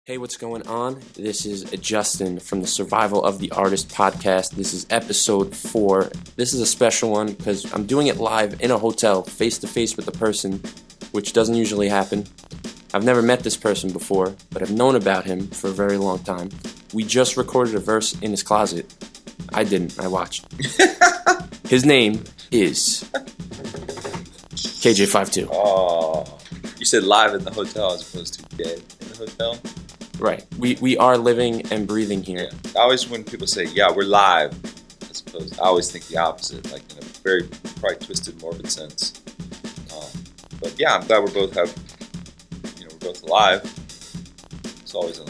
Hey, what's going on? This is Justin from the Survival of the Artist podcast. This is episode 4. This is a special one because I'm doing it live in a hotel, face-to-face with a person, which doesn't usually happen. I've never met this person before, but I've known about him for a very long time. We just recorded a verse in his closet. I didn't. I watched. His name is KJ-52. Oh, you said live in the hotel as opposed to dead in the hotel? Right. We are living and breathing here. Yeah. I always, when people say, yeah, we're live, I always think the opposite, like in a very probably twisted, morbid sense. But yeah, I'm glad we're both alive. It's always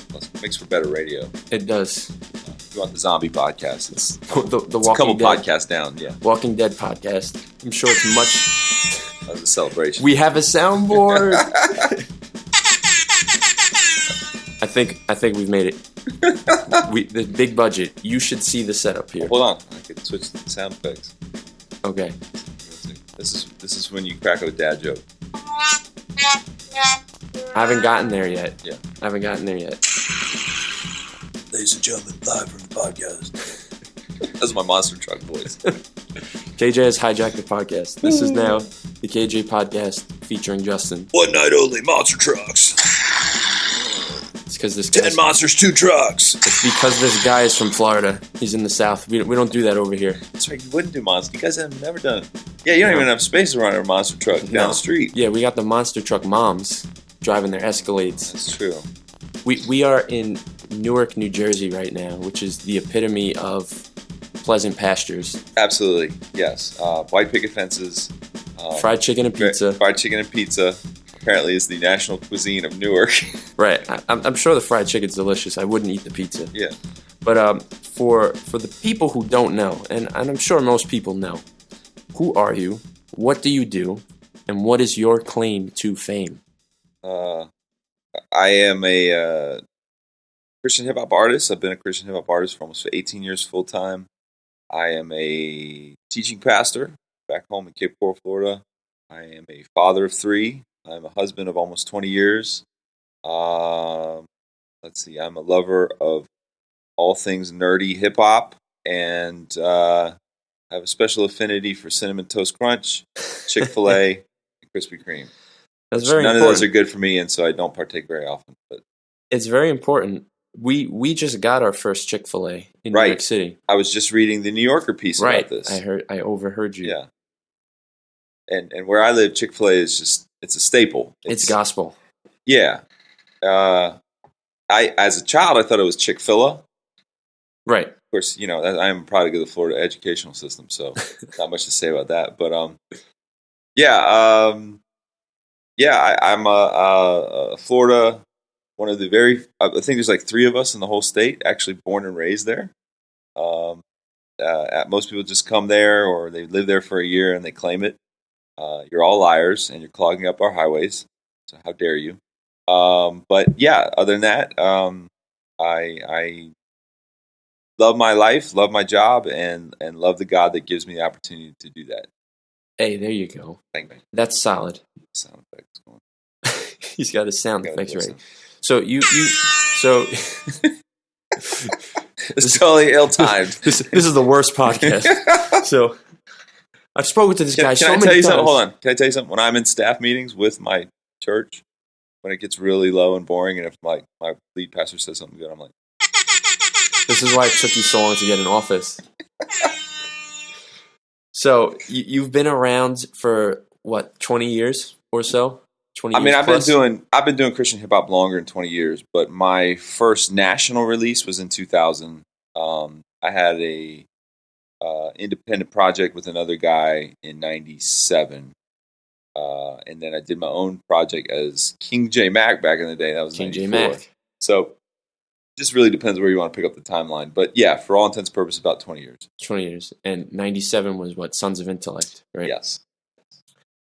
makes for better radio. It does. If you want the zombie podcast, it's the a couple Dead, podcasts down, yeah. Walking Dead podcast. I'm sure it's much... That was a celebration. We have a soundboard! I think we've made it. The big budget. You should see the setup here. Hold on, I could switch to the sound effects. Okay. This is when you crack a dad joke. I haven't gotten there yet. Yeah. I haven't gotten there yet. Ladies and gentlemen, live from the podcast. That's my monster truck voice. KJ has hijacked the podcast. This is now the KJ podcast featuring Justin. One night only, monster trucks. It's because this 10 monsters, 2 trucks. It's because this guy is from Florida. He's in the South. We don't do that over here. That's right. You wouldn't do monster. You guys have never done it. Yeah, you don't even have space to run a monster truck down the street. Yeah, we got the monster truck moms driving their Escalades. That's true. We are in Newark, New Jersey right now, which is the epitome of pleasant pastures. Absolutely, yes. White picket fences. Fried chicken and pizza. Fried chicken and pizza. Apparently is the national cuisine of Newark. Right. I'm sure the fried chicken's delicious. I wouldn't eat the pizza. Yeah. But for the people who don't know, and I'm sure most people know, who are you? What do you do? And what is your claim to fame? I am a Christian hip-hop artist. I've been a Christian hip-hop artist for almost 18 years full-time. I am a teaching pastor back home in Cape Coral, Florida. I am a father of 3. I'm a husband of almost 20 years. Let's see, I'm a lover of all things nerdy hip-hop, and I have a special affinity for Cinnamon Toast Crunch, Chick-fil-A, and Krispy Kreme. That's very None important. of those are good for me, and so I don't partake very often. But it's very important. We just got our first Chick-fil-A in New York City. I was just reading the New Yorker piece about this. I overheard you. Yeah. And where I live, Chick-fil-A is just, it's a staple. It's gospel. Yeah. As a child, I thought it was Chick-fil-A. Right. Of course, I am a product of the Florida educational system, so not much to say about that. But I'm a Florida. One of the I think there's like 3 of us in the whole state actually born and raised there. Most people just come there or they live there for a year and they claim it. You're all liars and you're clogging up our highways. So how dare you? But yeah, other than that, I love my life, love my job, and love the God that gives me the opportunity to do that. Hey, there you go. Thank you. That's solid. Sound effects going. He's got his sound effects right. So so it's totally ill-timed. This is the worst podcast. So I've spoken to this guy so many times. Hold on. Can I tell you something? When I'm in staff meetings with my church, when it gets really low and boring, and if my lead pastor says something good, I'm like, this is why it took you so long to get an office. So you've been around for what, 20 years or so? 20 years I've been doing Christian hip hop longer than 20 years, but my first national release was in 2000. I had a independent project with another guy in 97. And then I did my own project as King J Mac back in the day. That was King 94. J Mac. So just really depends where you want to pick up the timeline. But yeah, for all intents and purposes, about 20 years. 20 years. And 97 was what? Sons of Intellect, right? Yes.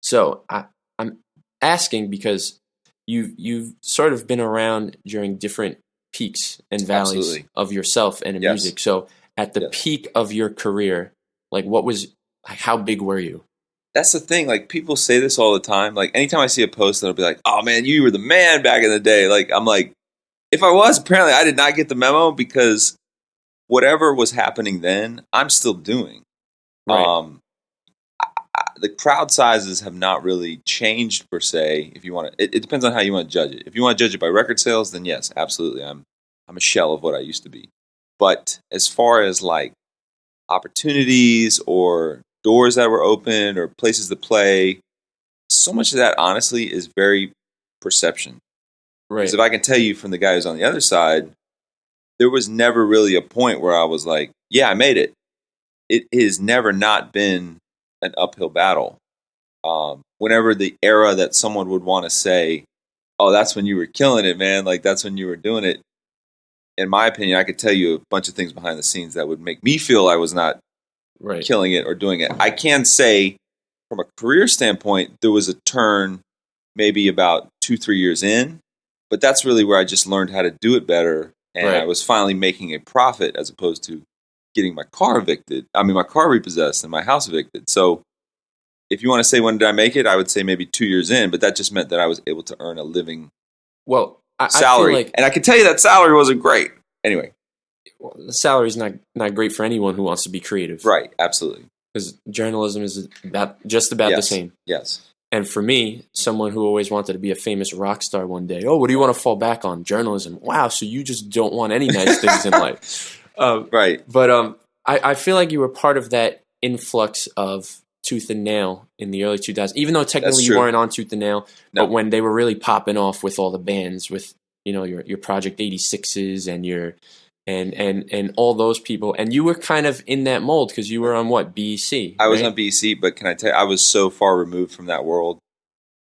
So I'm asking because you've sort of been around during different peaks and valleys of yourself and in music. So at the peak of your career, like how big were you? That's the thing. Like, people say this all the time. Like, anytime I see a post, that'll be like, "Oh man, you were the man back in the day." Like, I'm like, If I was, apparently I did not get the memo because whatever was happening then, I'm still doing. Right. The crowd sizes have not really changed per se. If you want to, it depends on how you want to judge it. If you want to judge it by record sales, then yes, absolutely, I'm a shell of what I used to be. But as far as like opportunities or doors that were open or places to play, so much of that honestly is very perception. Right. Because if I can tell you from the guy who's on the other side, there was never really a point where I was like, yeah, I made it. It has never not been an uphill battle. Whenever the era that someone would want to say, oh, that's when you were killing it, man, like that's when you were doing it. In my opinion, I could tell you a bunch of things behind the scenes that would make me feel I was not killing it or doing it. I can say from a career standpoint, there was a turn maybe about 2-3 years in, but that's really where I just learned how to do it better. And I was finally making a profit as opposed to getting my car repossessed and my house evicted. So if you want to say when did I make it, I would say maybe 2 years in, but that just meant that I was able to earn a living salary. I feel like, and I can tell you that salary wasn't great. Anyway. Well, the salary is not great for anyone who wants to be creative. Right, absolutely. Because journalism is just about the same. Yes. And for me, someone who always wanted to be a famous rock star one day, oh, what do you want to fall back on? Journalism. Wow, so you just don't want any nice things in life. Right. But I feel like you were part of that influx of Tooth and Nail in the early 2000s, even though technically you weren't on Tooth and Nail, but when they were really popping off with all the bands, with your Project 86s and your and all those people, and you were kind of in that mold because you were on what, BEC? I was on BEC, but can I tell you, I was so far removed from that world.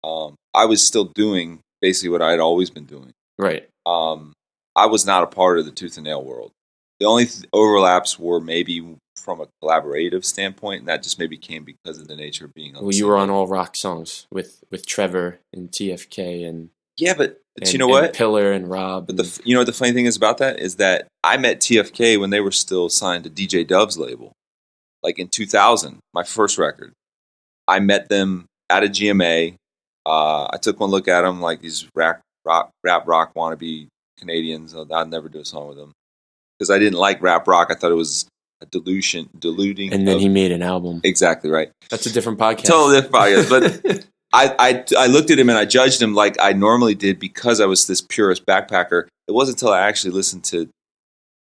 I was still doing basically what I had always been doing. Right. I was not a part of the Tooth and Nail world. The only overlaps were maybe from a collaborative standpoint, and that just maybe came because of the nature of being on. Well, you were on all rock songs with Trevor and TFK and you know what, Pillar and Rob. But what the funny thing is about that is that I met TFK when they were still signed to DJ Dove's label, like in 2000, my first record. I met them at a GMA. I took one look at them, like these rap rock wannabe Canadians. I'd never do a song with them because I didn't like rap rock. I thought it was a diluting. And then he made an album. Exactly right. That's a different podcast. Totally different podcast. But I looked at him and I judged him like I normally did because I was this purist backpacker. It wasn't until I actually listened to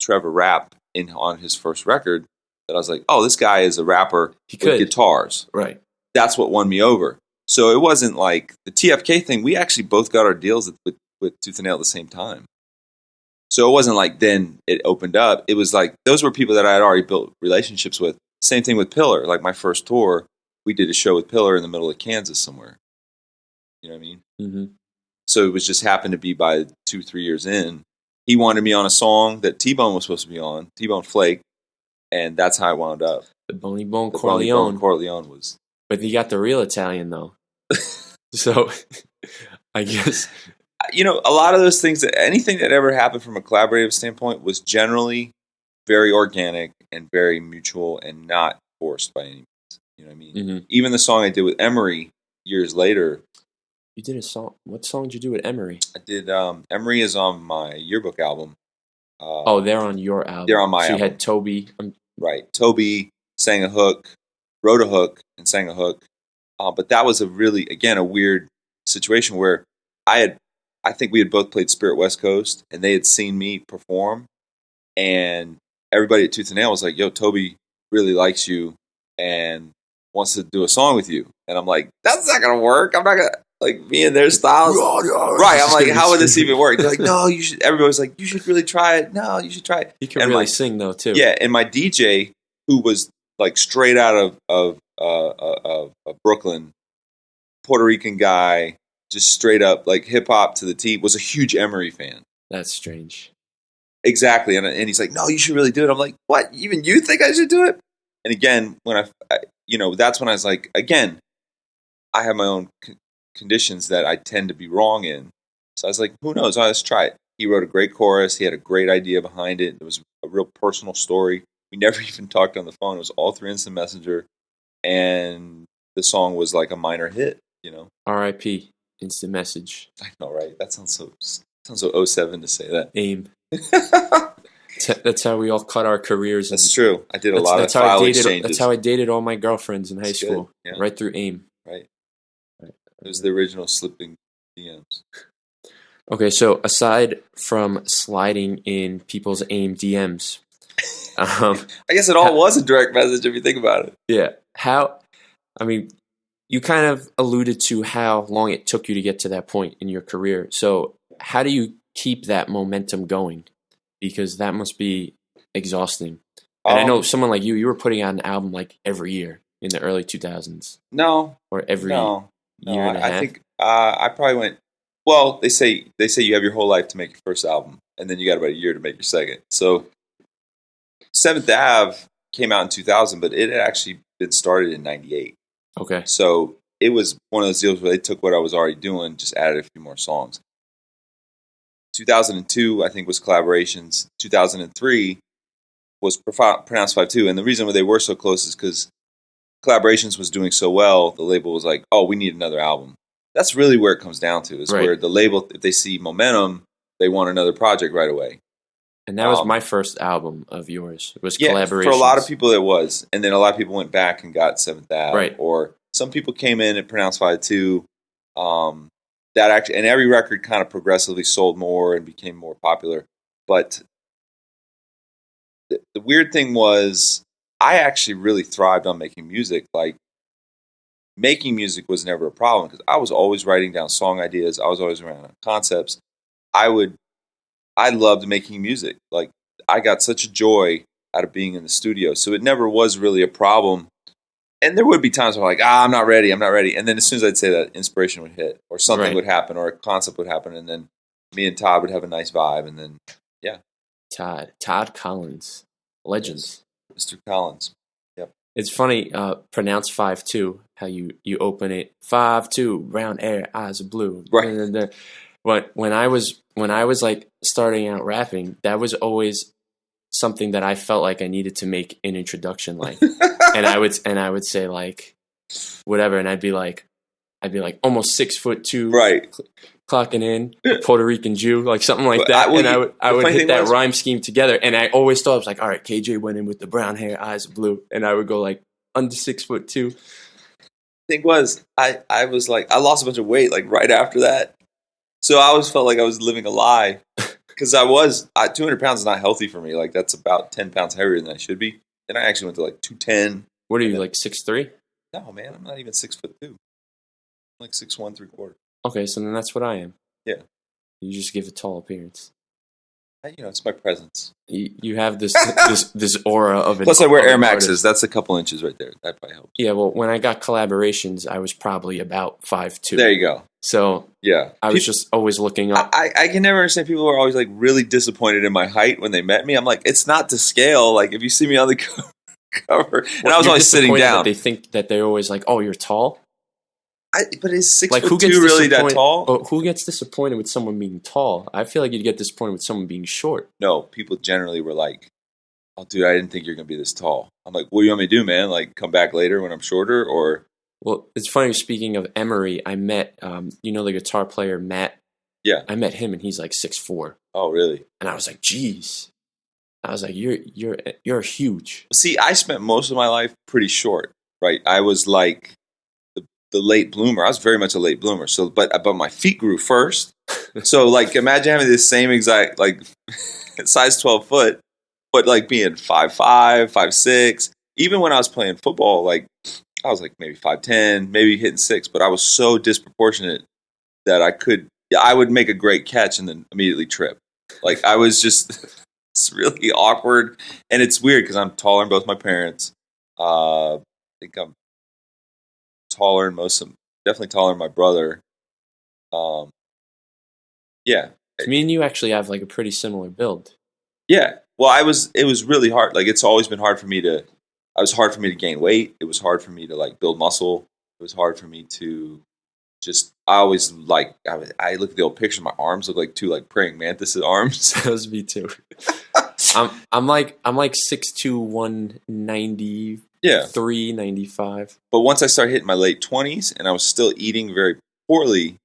Trevor rap on his first record that I was like, oh, this guy is a rapper with guitars. Right. That's what won me over. So it wasn't like the TFK thing. We actually both got our deals with Tooth and Nail at the same time. So it wasn't like then it opened up. It was like those were people that I had already built relationships with. Same thing with Pillar. Like my first tour, we did a show with Pillar in the middle of Kansas somewhere. You know what I mean? Mm-hmm. So it was just happened to be by 2-3 years in. He wanted me on a song that T-Bone was supposed to be on, T-Bone Flake, and that's how I wound up. The Bony Bone Corleone. Corleone was. But you got the real Italian, though. So I guess. A lot of those things, anything that ever happened from a collaborative standpoint was generally very organic and very mutual and not forced by any means. You know what I mean? Mm-hmm. Even the song I did with Emery years later. You did a song. What song did you do with Emery? I did. Emery is on my yearbook album. They're on your album. They're on my album. You had Toby. Right. Toby sang a hook, wrote a hook, and sang a hook. But that was a weird situation where I think we had both played Spirit West Coast, and they had seen me perform, and everybody at Tooth and Nail was like, yo, Toby really likes you and wants to do a song with you. And I'm like, that's not going to work. I'm not going to, like, me and their styles. Right. I'm like, how would this even work? They're like, no, you should. Everybody was like, you should really try it. No, you should try it. He can really sing, though, too. Yeah, and my DJ, who was, like, straight out of Brooklyn, Puerto Rican guy, just straight up like hip hop to the T, was a huge Emery fan. That's strange. Exactly. And he's like, no, you should really do it. I'm like, what? Even you think I should do it? And again, when that's when I was like, again, I have my own conditions that I tend to be wrong in. So I was like, who knows? Let's try it. He wrote a great chorus. He had a great idea behind it. It was a real personal story. We never even talked on the phone. It was all through Instant Messenger. And the song was like a minor hit, R.I.P. Instant Message. I know, right? That sounds so Sounds so '07 to say that. AIM. That's how we all cut our careers. That's true. I did a lot of file exchanges. That's how I dated all my girlfriends in high school. Yeah. Right through AIM. Right. It was the original slipping DMs. Okay, so aside from sliding in people's AIM DMs, I guess it all was a direct message if you think about it. Yeah. You kind of alluded to how long it took you to get to that point in your career. So how do you keep that momentum going? Because that must be exhausting. And I know someone like you were putting out an album like every year in the early 2000s. No. Or every year and a half. I think I probably went, well, they say you have your whole life to make your first album, and then you got about a year to make your second. So 7th Ave came out in 2000, but it had actually been started in 98. Okay. So it was one of those deals where they took what I was already doing, just added a few more songs. 2002, I think, was collaborations. 2003 was Pronounced 5-2. And the reason why they were so close is because collaborations was doing so well, the label was like, oh, we need another album. That's really where it comes down to, is where the label, if they see momentum, they want another project right away. And that was my first album of yours. It was collaborations. For a lot of people it was. And then a lot of people went back and got 7th Ave. Right. Or some people came in and Pronounced 5-2. That actually, and every record kind of progressively sold more and became more popular. But the weird thing was, I actually really thrived on making music. Like, making music was never a problem because I was always writing down song ideas. I was always writing down concepts. I loved making music. Like, I got such a joy out of being in the studio. So it never was really a problem. And there would be times where I'm like, I'm not ready. And then as soon as I'd say that, inspiration would hit, or something would happen, or a concept would happen, and then me and Todd would have a nice vibe, and then, yeah. Todd Collins. Legends. Yes. Mr. Collins. Yep. It's funny, Pronounced 5-2, how you open it, 5-2, brown hair, eyes are blue. Right. But when I was like starting out rapping, that was always something that I felt like I needed to make an introduction like. and I would say like whatever, and I'd be like almost 6'2", right, clocking in, a Puerto Rican Jew, like something like that. I would hit that rhyme scheme together, and I always thought, I was like, all right, KJ went in with the brown hair, eyes blue, and I would go like under 6'2". Thing was, I was like, I lost a bunch of weight like right after that, so I always felt like I was living a lie. Because 200 pounds is not healthy for me. Like, that's about 10 pounds heavier than I should be. And I actually went to like 210. What are you, like 6'3"? No, man, I'm not even 6'2". I'm like 6'1", 3/4. Okay, so then that's what I am. Yeah. You just give a tall appearance. It's my presence. You have this this aura of it. Plus, I wear Air Maxes. That's a couple inches right there. That probably helps. Yeah, well, when I got collaborations, I was probably about 5'2". There you go. So yeah, I was just always looking up. I can never understand people who are always like really disappointed in my height when they met me. I'm like, it's not to scale. Like, if you see me on the cover, and I was always sitting down. They think that they're always like, oh, you're tall. But is 6'2" really that tall? Oh, who gets disappointed with someone being tall? I feel like you'd get disappointed with someone being short. No, people generally were like, oh, dude, I didn't think you're going to be this tall. I'm like, what do you want me to do, man? Like, come back later when I'm shorter? Or... Well, it's funny, speaking of Emery, I met, the guitar player, Matt? Yeah. I met him, and he's like 6'4". Oh, really? And I was like, geez. I was like, you're huge. See, I spent most of my life pretty short, right? I was like the late bloomer. I was very much a late bloomer. So, but my feet grew first. So, like, imagine having this same exact, like, size 12 foot, but like being 5'5", 5'6". Even when I was playing football, like, I was like maybe 5'10", maybe hitting 6, but I was so disproportionate that I would make a great catch and then immediately trip. Like, I was just, it's really awkward. And it's weird because I'm taller than both my parents. I think I'm taller than definitely taller than my brother. Yeah. Me and you actually have like a pretty similar build. Yeah. Well, it was really hard. Like, it's always been hard for me to gain weight. It was hard for me to like build muscle. It was hard for me to I always like, I look at the old picture, my arms look like two like praying mantis arms. That was me too. I'm like 6'2", 190. Yeah. 395. But once I started hitting my late 20s and I was still eating very poorly,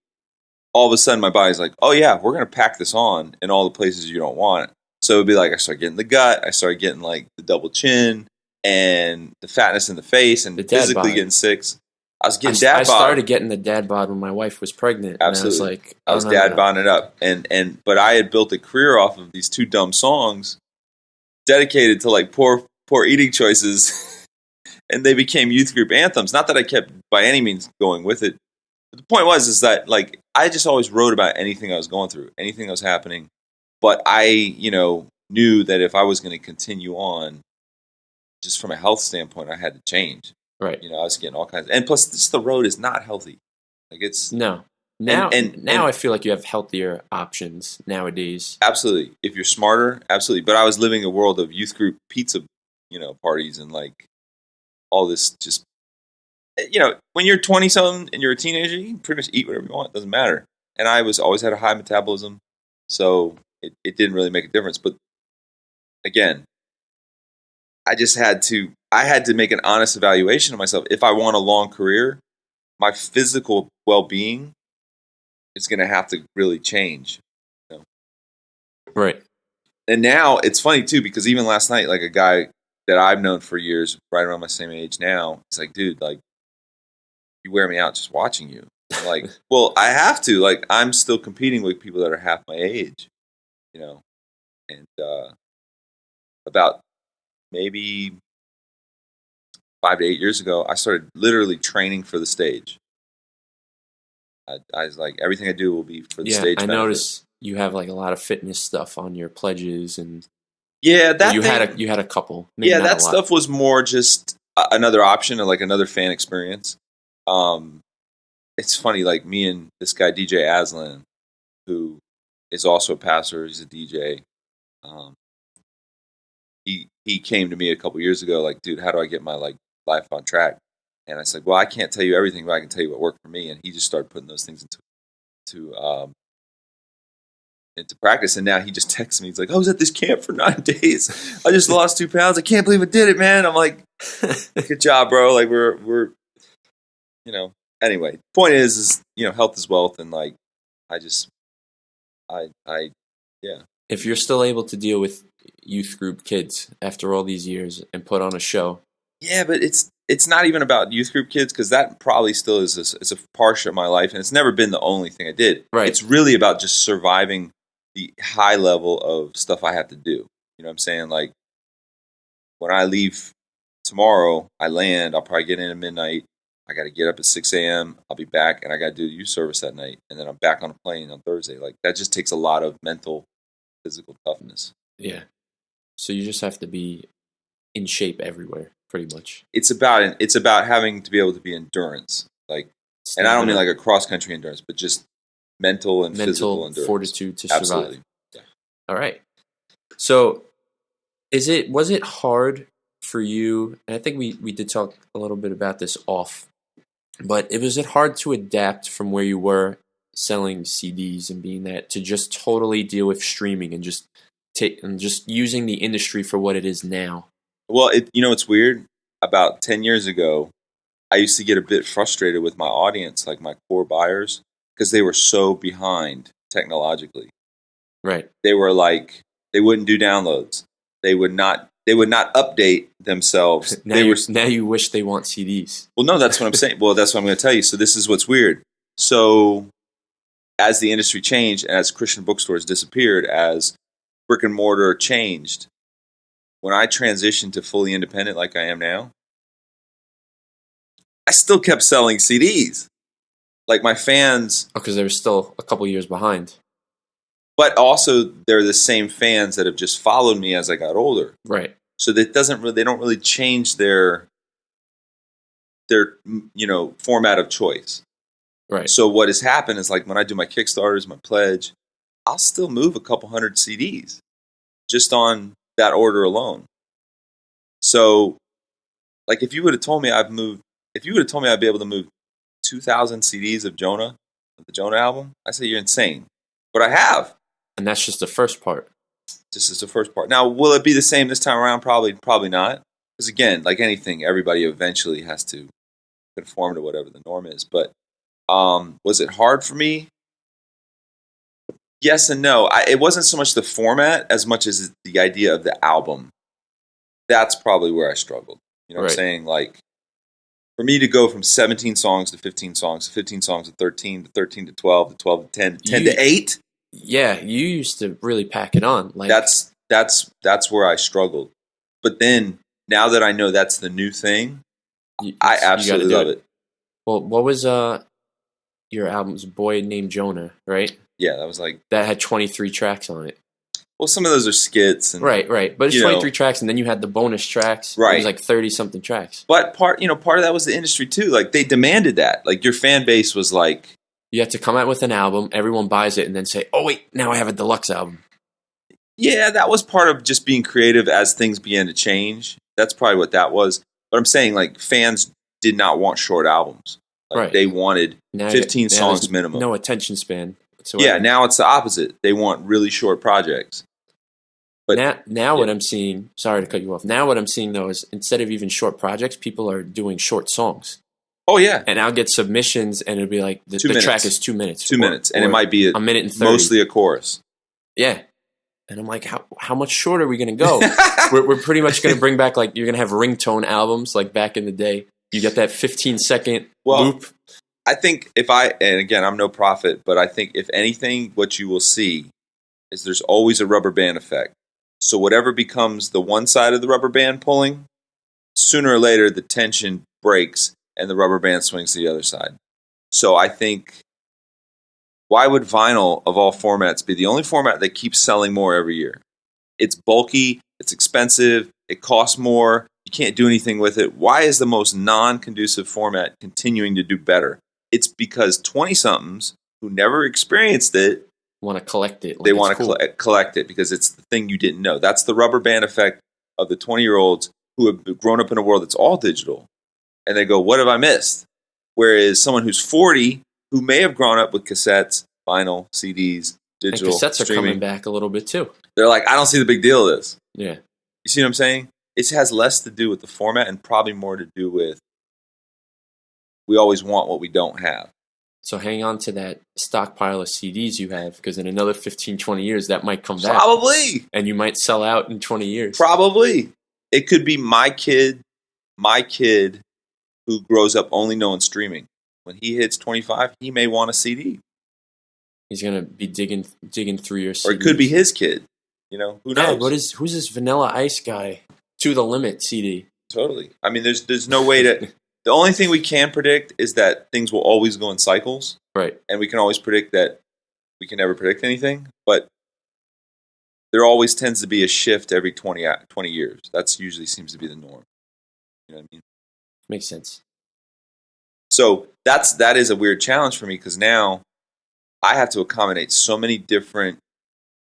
all of a sudden my body's like, oh yeah, we're going to pack this on in all the places you don't want it. So it'd be like I started getting the gut, I started getting like the double chin and the fatness in the face and physically bod. getting sick. I was getting dad bod. I started getting the dad bod when my wife was pregnant. Absolutely. And I was like, I was dad bodding it up. But I had built a career off of these 2 dumb songs dedicated to like poor eating choices. And they became youth group anthems. Not that I kept by any means going with it. But the point is that like I just always wrote about anything I was going through, anything that was happening. But I, knew that if I was going to continue on, just from a health standpoint, I had to change. Right. I was getting all kinds and plus just the road is not healthy. Like it's no. Now I feel like you have healthier options nowadays. Absolutely. If you're smarter, absolutely. But I was living a world of youth group pizza, parties and like all this just when you're 20 something and you're a teenager, you can pretty much eat whatever you want. It doesn't matter. And I always had a high metabolism, so it didn't really make a difference. But again, I had to make an honest evaluation of myself. If I want a long career, my physical well-being is going to have to really change. Right. And now it's funny too, because even last night, like a guy that I've known for years, right around my same age now, he's like, dude, like you wear me out just watching you. I'm like, well, I have to. Like I'm still competing with people that are half my age, and about maybe 5 to 8 years ago, I started literally training for the stage. I was like, everything I do will be for the stage. I noticed you have like a lot of fitness stuff on your pledges, and you had a couple. That stuff was more just another option or like another fan experience. It's funny, like me and this guy DJ Aslan, who is also a pastor, he's a DJ. He came to me a couple years ago, like, dude, how do I get my like life on track? And I said, well, I can't tell you everything, but I can tell you what worked for me. And he just started putting those things into practice. And now he just texts me. He's like, I was at this camp for 9 days. I just lost 2 pounds. I can't believe I did it, man. I'm like, good job, bro. Like we're anyway, point is, health is wealth. And like, yeah. If you're still able to deal with youth group kids after all these years and put on a show. Yeah, but it's not even about youth group kids, because that probably still is a part of my life, and it's never been the only thing I did. Right. It's really about just surviving the high level of stuff I have to do. You know what I'm saying? Like, when I leave tomorrow, I land, I'll probably get in at midnight. I got to get up at 6 a.m. I'll be back, and I got to do the youth service that night, and then I'm back on a plane on Thursday. Like, that just takes a lot of mental, physical toughness. Yeah. So you just have to be in shape everywhere, pretty much. It's about having to be able to be endurance, like, and I don't mean like a cross country endurance, but just mental and physical endurance, fortitude to survive. Absolutely. Yeah. All right. So, was it hard for you? And I think we did talk a little bit about this off, but was it hard to adapt from where you were selling CDs and being that to just totally deal with streaming and just using the industry for what it is now? Well, it's weird. About 10 years ago, I used to get a bit frustrated with my audience, like my core buyers, because they were so behind technologically. Right. They were like, they wouldn't do downloads. They would not update themselves. Now you wish they want CDs. Well, no, that's what I'm saying. Well, that's what I'm going to tell you. So this is what's weird. So as the industry changed and as Christian bookstores disappeared, as brick and mortar changed, when I transitioned to fully independent like I am now, I still kept selling CDs. Like my fans... because they were still a couple years behind. But also they're the same fans that have just followed me as I got older. Right. So that they don't really change their format of choice. Right. So what has happened is, like, when I do my Kickstarters, my pledge, I'll still move a couple hundred CDs just on that order alone. So, like, if you would have told me I'd be able to move 2,000 CDs of Jonah, of the Jonah album, I say you're insane. But I have. And that's just the first part. This is the first part. Now, will it be the same this time around? Probably not. Because again, like anything, everybody eventually has to conform to whatever the norm is. But was it hard for me? yes and no. It wasn't so much the format as much as the idea of the album. That's probably where I struggled. You know what I'm saying? Like, for me to go from 17 songs to 15 songs, to 15 songs to 13, to 13 to 12, to 12 to 10, 10 to 8. Yeah, you used to really pack it on. Like that's where I struggled. But then, now that I know that's the new thing, I absolutely love it. Well, what was your album's Boy Named Jonah, right? Yeah, that was like... That had 23 tracks on it. Well, some of those are skits. And, right. But it's 23 tracks, and then you had the bonus tracks. Right. It was like 30-something tracks. But part of that was the industry, too. Like, they demanded that. Like, your fan base was like... You have to come out with an album, everyone buys it, and then say, oh, wait, now I have a deluxe album. Yeah, that was part of just being creative as things began to change. That's probably what that was. But I'm saying, like, fans did not want short albums. Like, they wanted 15 songs minimum. No attention span whatsoever. Yeah, now it's the opposite. They want really short projects. But now what I'm seeing, sorry to cut you off, now what I'm seeing, though, is instead of even short projects, people are doing short songs. Oh, yeah. And I'll get submissions, and it'll be like, the track is 2 minutes. 2 minutes. And it might be a minute and 30. Mostly a chorus. Yeah. And I'm like, how much shorter are we going to go? we're pretty much going to bring back, like, you're going to have ringtone albums, like back in the day. You get that 15-second loop. I think and again, I'm no prophet, but I think if anything, what you will see is there's always a rubber band effect. So whatever becomes the one side of the rubber band pulling, sooner or later the tension breaks and the rubber band swings to the other side. So I think, why would vinyl of all formats be the only format that keeps selling more every year? It's bulky, it's expensive, it costs more, you can't do anything with it. Why is the most non-conducive format continuing to do better? It's because 20-somethings who never experienced it want to collect it. Like, they want to collect it because it's the thing you didn't know. That's the rubber band effect of the 20-year-olds who have grown up in a world that's all digital. And they go, what have I missed? Whereas someone who's 40, who may have grown up with cassettes, vinyl, CDs, digital, and cassettes streaming, are coming back a little bit too. They're like, I don't see the big deal of this. Yeah. You see what I'm saying? It has less to do with the format and probably more to do with we always want what we don't have. So hang on to that stockpile of CDs you have, because in another 15, 20 years, that might come back. Probably. And you might sell out in 20 years. Probably. It could be my kid who grows up only knowing streaming. When he hits 25, he may want a CD. He's going to be digging through your CDs. Or it could be his kid. You know, who knows? Dad, who's this Vanilla Ice guy? To the Limit CD. Totally. I mean, there's no way to... The only thing we can predict is that things will always go in cycles. Right. And we can always predict that we can never predict anything. But there always tends to be a shift every 20 years. That's usually seems to be the norm. You know what I mean? Makes sense. So that is a weird challenge for me because now I have to accommodate so many different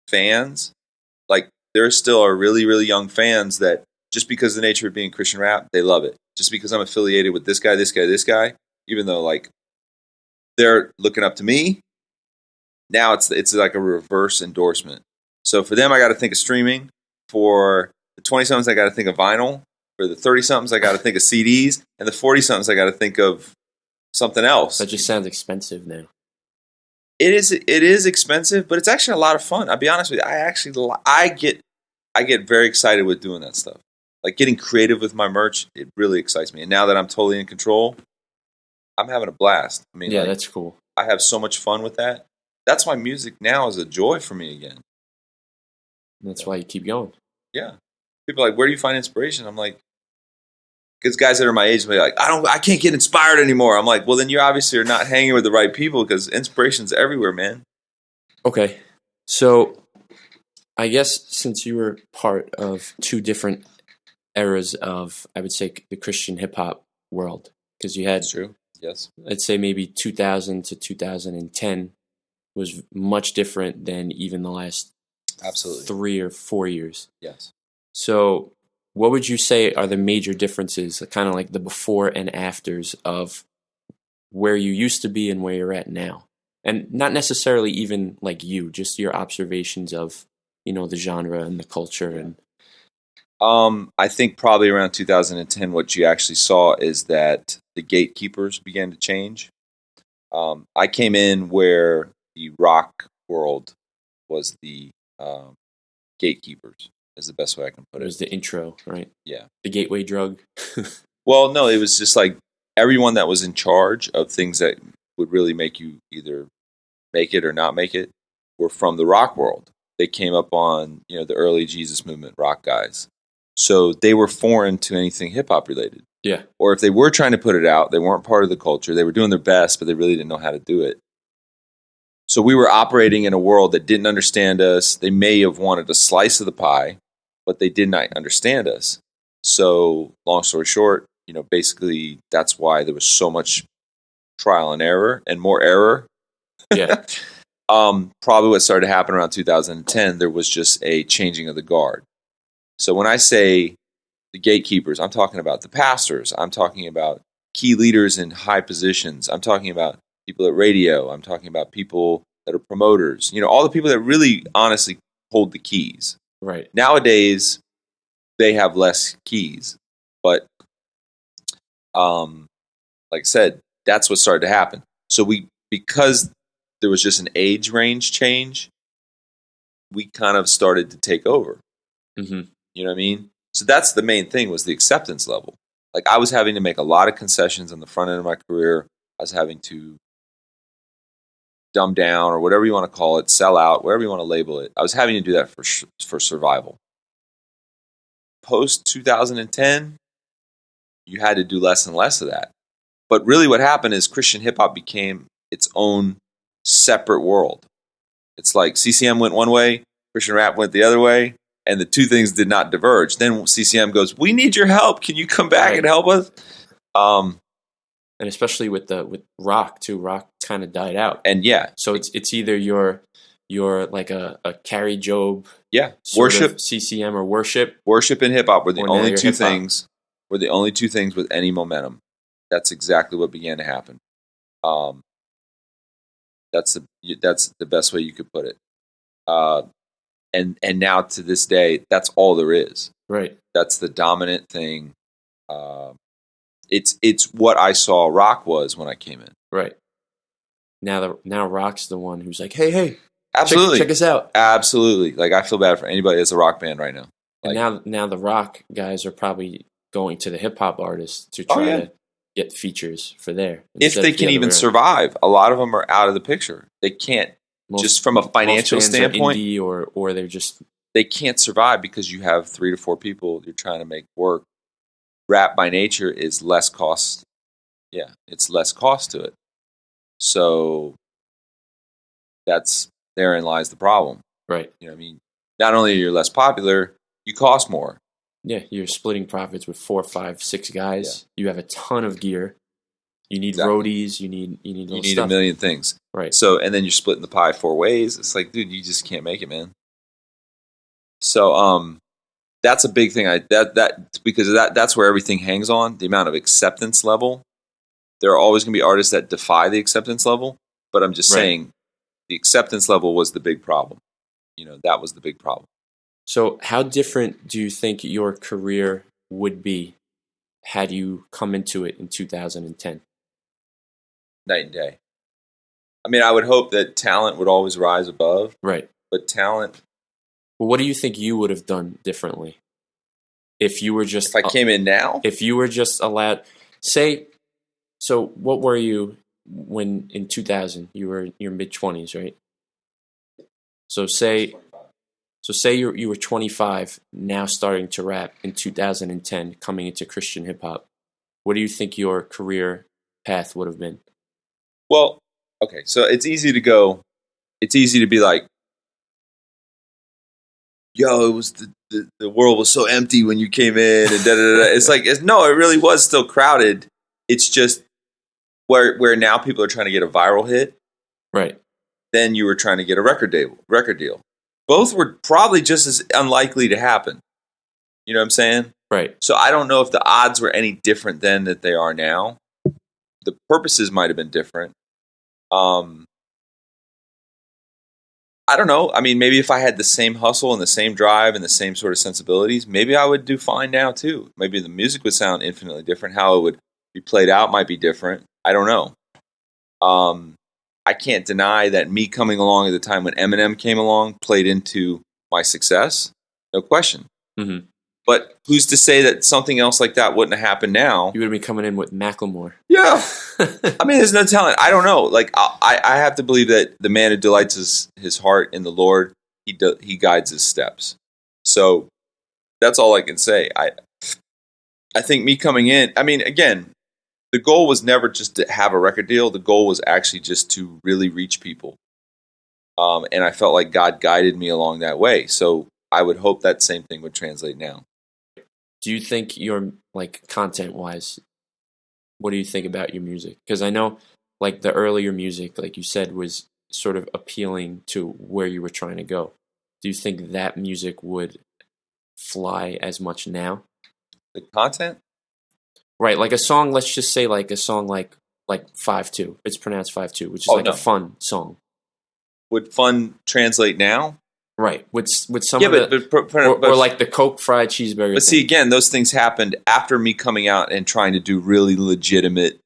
fans. Like, there still are really, really young fans that just because of the nature of being Christian rap, they love it. Just because I'm affiliated with this guy, even though, like, they're looking up to me, now it's like a reverse endorsement. So for them, I got to think of streaming. For the 20-somethings, I got to think of vinyl. For the 30-somethings, I got to think of CDs. And the 40-somethings, I got to think of something else. That just sounds expensive now. It is expensive, but it's actually a lot of fun. I'll be honest with you. I get very excited with doing that stuff. Like, getting creative with my merch, it really excites me. And now that I'm totally in control, I'm having a blast. I mean, yeah, that's cool. I have so much fun with that. That's why music now is a joy for me again. That's why you keep going. Yeah. People are like, where do you find inspiration? I'm like, because guys that are my age will be like, I can't get inspired anymore. I'm like, well, then you obviously are not hanging with the right people because inspiration's everywhere, man. Okay. So I guess since you were part of two different eras of, I would say, the Christian hip-hop world, because you had, that's true. Yes, I'd say maybe 2000 to 2010 was much different than even the last absolutely 3 or 4 years. Yes. So what would you say are the major differences, kind of like the before and afters of where you used to be and where you're at now? And not necessarily even like you, just your observations of, you know, the genre and the culture. And I think probably around 2010, what you actually saw is that the gatekeepers began to change. I came in where the rock world was the gatekeepers, is the best way I can put It it. was the intro, right? Yeah. The gateway drug. Well, no, it was just like everyone that was in charge of things that would really make you either make it or not make it were from the rock world. They came up on, the early Jesus movement rock guys. So they were foreign to anything hip hop related. Yeah. Or if they were trying to put it out, they weren't part of the culture. They were doing their best, but they really didn't know how to do it. So we were operating in a world that didn't understand us. They may have wanted a slice of the pie, but they did not understand us. So long story short, basically that's why there was so much trial and error and more error. Yeah. Probably what started to happen around 2010, there was just a changing of the guard. So when I say the gatekeepers, I'm talking about the pastors. I'm talking about key leaders in high positions. I'm talking about people at radio. I'm talking about people that are promoters. All the people that really honestly hold the keys. Right. Nowadays, they have less keys. But like I said, that's what started to happen. So because there was just an age range change, we kind of started to take over. Mm-hmm. You know what I mean? So that's the main thing, was the acceptance level. Like, I was having to make a lot of concessions on the front end of my career. I was having to dumb down, or whatever you want to call it, sell out, whatever you want to label it. I was having to do that for survival. Post 2010, you had to do less and less of that. But really what happened is Christian hip-hop became its own separate world. It's like CCM went one way, Christian rap went the other way, and the two things did not diverge. Then CCM goes, "We need your help. Can you come back and help us?" And especially with rock too. Rock kind of died out. And yeah, so it's either you're like a Carrie Job, worship, CCM, or worship and hip hop were the only two hip-hop. things. Were the only two things with any momentum. That's exactly what began to happen. That's the best way you could put it. And now to this day, that's all there is. Right. That's the dominant thing. It's what I saw rock was when I came in. Right. Now rock's the one who's like, hey, absolutely, check us out. Absolutely. Like, I feel bad for anybody that's a rock band right now. Like, and now the rock guys are probably going to the hip hop artists to try to get features for there. If they can even survive. A lot of them are out of the picture. They can't, just from a financial standpoint, indie or they're just, they can't survive because you have 3 to 4 people you're trying to make work. Rap by nature is less cost. Yeah, it's less cost to it. So therein lies the problem. Right. You know what I mean? Not only are you less popular, you cost more. Yeah, you're splitting profits with 4, 5, 6 guys. Yeah. You have a ton of gear. You need roadies. You need a million things. Right. So, and then you're splitting the pie 4 ways. It's like, dude, you just can't make it, man. So, that's a big thing. Because that's where everything hangs on, the amount of acceptance level. There are always going to be artists that defy the acceptance level, but I'm just saying the acceptance level was the big problem. That was the big problem. So how different do you think your career would be had you come into it in 2010? Night and day. I mean, I would hope that talent would always rise above. Right. But talent... Well, what do you think you would have done differently? If you were just... If I came in now? If you were just allowed... So what were you when in 2000? You were in your mid-20s, right? So say you were 25, now starting to rap in 2010, coming into Christian hip-hop. What do you think your career path would have been? Well, okay, so it's easy to be like, yo, it was the world was so empty when you came in, and da-da-da-da. It's like, no, it really was still crowded. It's just where now people are trying to get a viral hit. Right. Then you were trying to get a record deal. Both were probably just as unlikely to happen. You know what I'm saying? Right. So I don't know if the odds were any different then than they are now. The purposes might have been different. I don't know. I mean, maybe if I had the same hustle and the same drive and the same sort of sensibilities, maybe I would do fine now too. Maybe the music would sound infinitely different. How it would be played out might be different. I don't know. I can't deny that me coming along at the time when Eminem came along played into my success. No question. Mm-hmm. But who's to say that something else like that wouldn't have happened now? You would have been coming in with Macklemore. Yeah. I mean, there's no telling. I don't know. Like, I have to believe that the man who delights his heart in the Lord, he guides his steps. So that's all I can say. I think me coming in, I mean, again, the goal was never just to have a record deal. The goal was actually just to really reach people. And I felt like God guided me along that way. So I would hope that same thing would translate now. Do you think your, like, content-wise, what do you think about your music? Because I know, like, the earlier music, like you said, was sort of appealing to where you were trying to go. Do you think that music would fly as much now? The content? Right, like a song, let's just say like a song like 5-2. It's pronounced 5-2, which is a fun song. Would fun translate now? Right, with some of or like the Coke fried cheeseburger. But see, again, those things happened after me coming out and trying to do really legitimate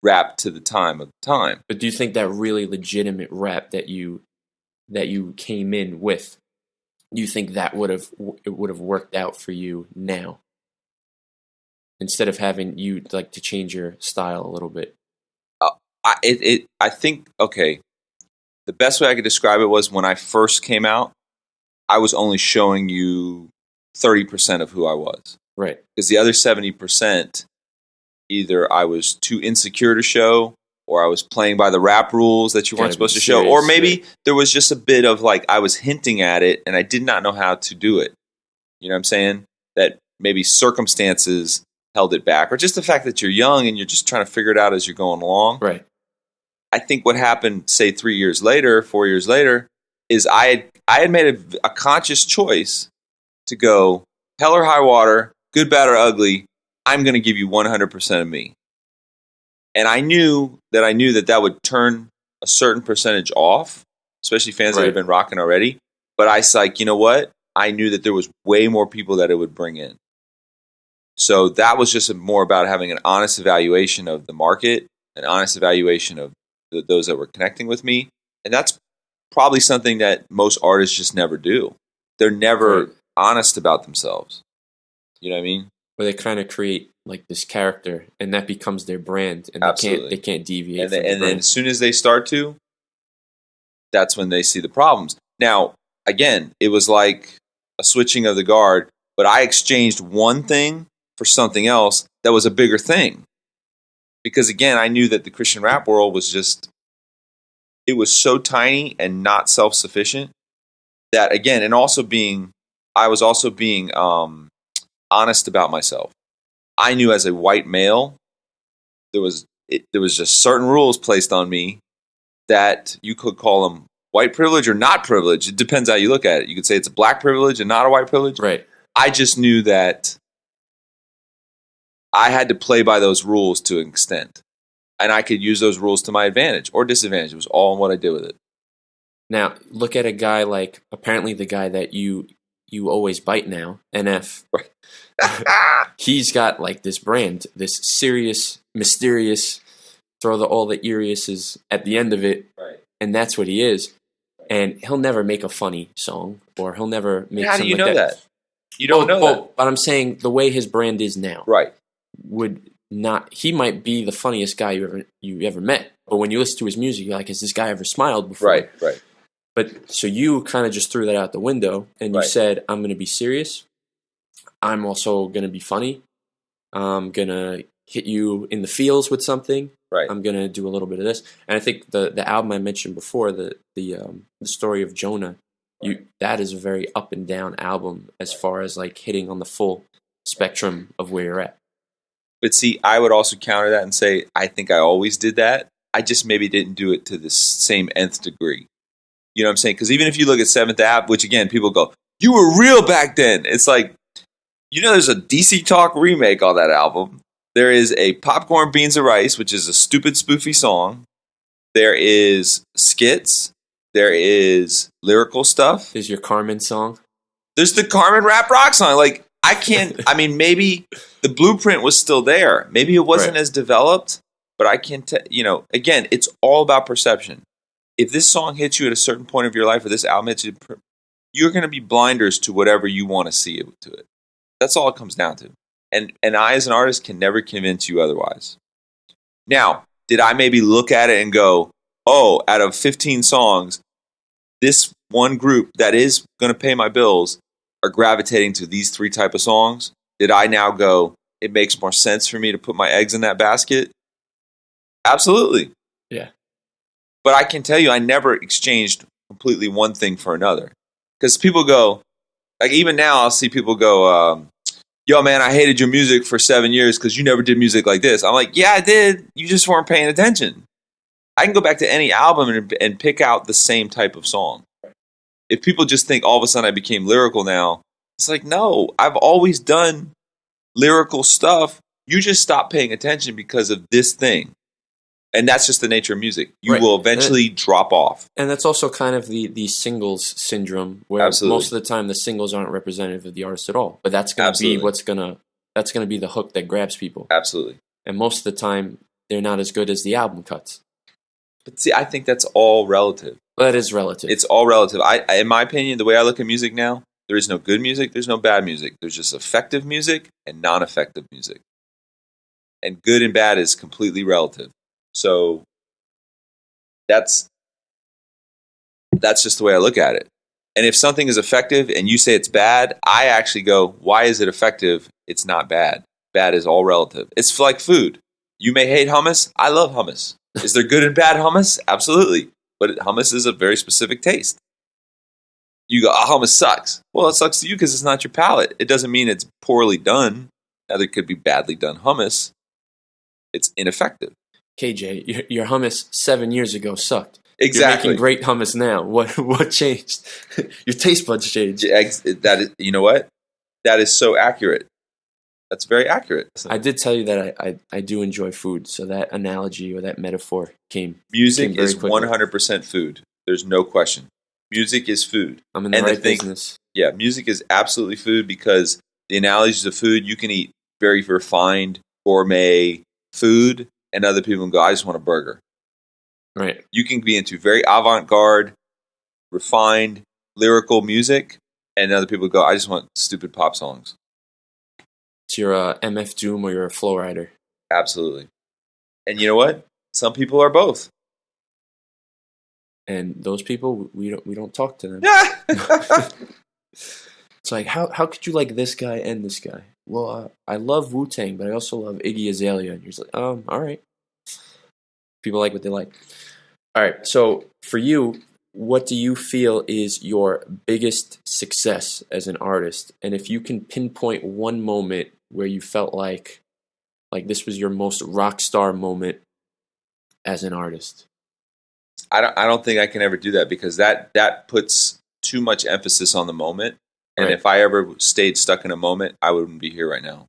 rap to the time of the time. But do you think that really legitimate rap that you came in with, do you think that would have worked out for you now? Instead of having you like to change your style a little bit. I think, okay, the best way I could describe it was when I first came out, I was only showing you 30% of who I was. Right. Because the other 70%, either I was too insecure to show, or I was playing by the rap rules that you weren't supposed to show, or maybe there was just a bit of like I was hinting at it and I did not know how to do it. You know what I'm saying? That maybe circumstances held it back, or just the fact that you're young and you're just trying to figure it out as you're going along. Right. I think what happened, say 4 years later, is I had made a conscious choice to go hell or high water, good, bad, or ugly. I'm going to give you 100% of me, and I knew that would turn a certain percentage off, especially fans that have been rocking already. But I was like, you know what? I knew that there was way more people that it would bring in. So that was just more about having an honest evaluation of the market, an honest evaluation of those that were connecting with me. And that's probably something that most artists just never do. They're never honest about themselves. You know what I mean? Where they kind of create like this character, and that becomes their brand, and they can't deviate. And then as soon as they start to, that's when they see the problems. Now, again, it was like a switching of the guard, but I exchanged one thing for something else that was a bigger thing. Because again, I knew that the Christian rap world was it was so tiny and not self-sufficient that, again, I was also being honest about myself. I knew as a white male, there was just certain rules placed on me that you could call them white privilege or not privilege. It depends how you look at it. You could say it's a black privilege and not a white privilege. Right. I just knew that I had to play by those rules to an extent. And I could use those rules to my advantage or disadvantage. It was all in what I did with it. Now, look at a guy like, apparently the guy that you always bite now, NF. Right. He's got like this brand, this serious, mysterious, throw all the eeriuses at the end of it. Right. And that's what he is. And he'll never make a funny song, or he'll never make How do you like know that? You don't know that. But I'm saying the way his brand is now. Right. He might be the funniest guy you ever met, but when you listen to his music, you're like, has this guy ever smiled before? Right. But so you kind of just threw that out the window, and you said, I'm going to be serious. I'm also going to be funny. I'm going to hit you in the feels with something. Right. I'm going to do a little bit of this. And I think the album I mentioned before, the story of Jonah, that is a very up and down album as far as like hitting on the full spectrum of where you're at. But see, I would also counter that and say, I think I always did that. I just maybe didn't do it to the same nth degree. You know what I'm saying? Because even if you look at 7th Ave, which again, people go, you were real back then. It's like, there's a DC Talk remake on that album. There is a Popcorn Beans and Rice, which is a stupid spoofy song. There is skits. There is lyrical stuff. There's your Carmen song. There's the Carmen rap rock song. Like, maybe the blueprint was still there. Maybe it wasn't as developed, But I can tell, again, it's all about perception. If this song hits you at a certain point of your life, or this album hits you, you're going to be blinders to whatever you want to see to it. That's all it comes down to. And I, as an artist, can never convince you otherwise. Now, did I maybe look at it and go, oh, out of 15 songs, this one group that is going to pay my bills are gravitating to these 3 type of songs? Did I now go, it makes more sense for me to put my eggs in that basket? Absolutely. Yeah. But I can tell you, I never exchanged completely one thing for another. Because people go, like even now, I'll see people go, yo, man, I hated your music for 7 years because you never did music like this. I'm like, yeah, I did. You just weren't paying attention. I can go back to any album and pick out the same type of song. If people just think all of a sudden I became lyrical now, it's like, no, I've always done lyrical stuff. You just stopped paying attention because of this thing. And that's just the nature of music. You will eventually drop off. And that's also kind of the singles syndrome, where most of the time the singles aren't representative of the artist at all. But that's going to be that's going to be the hook that grabs people. Absolutely. And most of the time, they're not as good as the album cuts. But see, I think that's all relative. Well, that is relative. It's all relative. In my opinion, the way I look at music now, there is no good music, there's no bad music. There's just effective music and non-effective music. And good and bad is completely relative. So that's just the way I look at it. And if something is effective and you say it's bad, I actually go, why is it effective? It's not bad. Bad is all relative. It's like food. You may hate hummus. I love hummus. Is there good and bad hummus? Absolutely. But hummus is a very specific taste. You go, hummus sucks. Well, it sucks to you because it's not your palate. It doesn't mean it's poorly done. Now, there could be badly done hummus. It's ineffective. KJ, your hummus 7 years ago sucked. Exactly. You're making great hummus now. What changed? Your taste buds changed. That is, you know what? That is so accurate. That's very accurate. I did tell you that I do enjoy food, so that analogy or that metaphor came. Music is 100% food. There's no question. Music is food. I'm in the right business. Yeah, music is absolutely food because the analogies of food, you can eat very refined, gourmet food, and other people can go, I just want a burger. Right. You can be into very avant-garde, refined, lyrical music, and other people go, I just want stupid pop songs. So you're a MF Doom or you're a flow rider. Absolutely. And you know what? Some people are both. And those people, we don't talk to them. It's like, how could you like this guy and this guy? Well, I love Wu-Tang, but I also love Iggy Azalea. And you're just like, all right. People like what they like. All right, so for you, what do you feel is your biggest success as an artist? And if you can pinpoint one moment where you felt like this was your most rock star moment as an artist. I don't think I can ever do that because that puts too much emphasis on the moment. And if I ever stayed stuck in a moment, I wouldn't be here right now.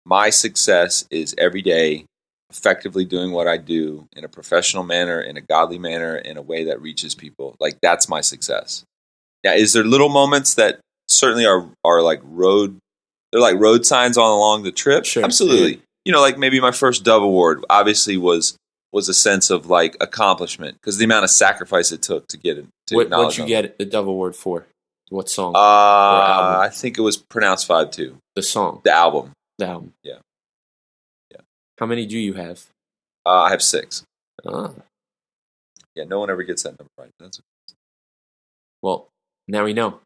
My success is every day effectively doing what I do in a professional manner, in a godly manner, in a way that reaches people. Like, that's my success. Now, is there little moments that certainly are like road, they're like road signs all along the trip? Sure. Absolutely. Yeah. You know, like maybe my first Dove Award obviously was a sense of like accomplishment because the amount of sacrifice it took to get it. What'd you get the Dove Award for? What song? Or album? I think it was Pronounced 5-2. The song? The album. The album. Yeah. How many do you have? I have 6. Ah. Yeah, no one ever gets that number right. Well, now we know.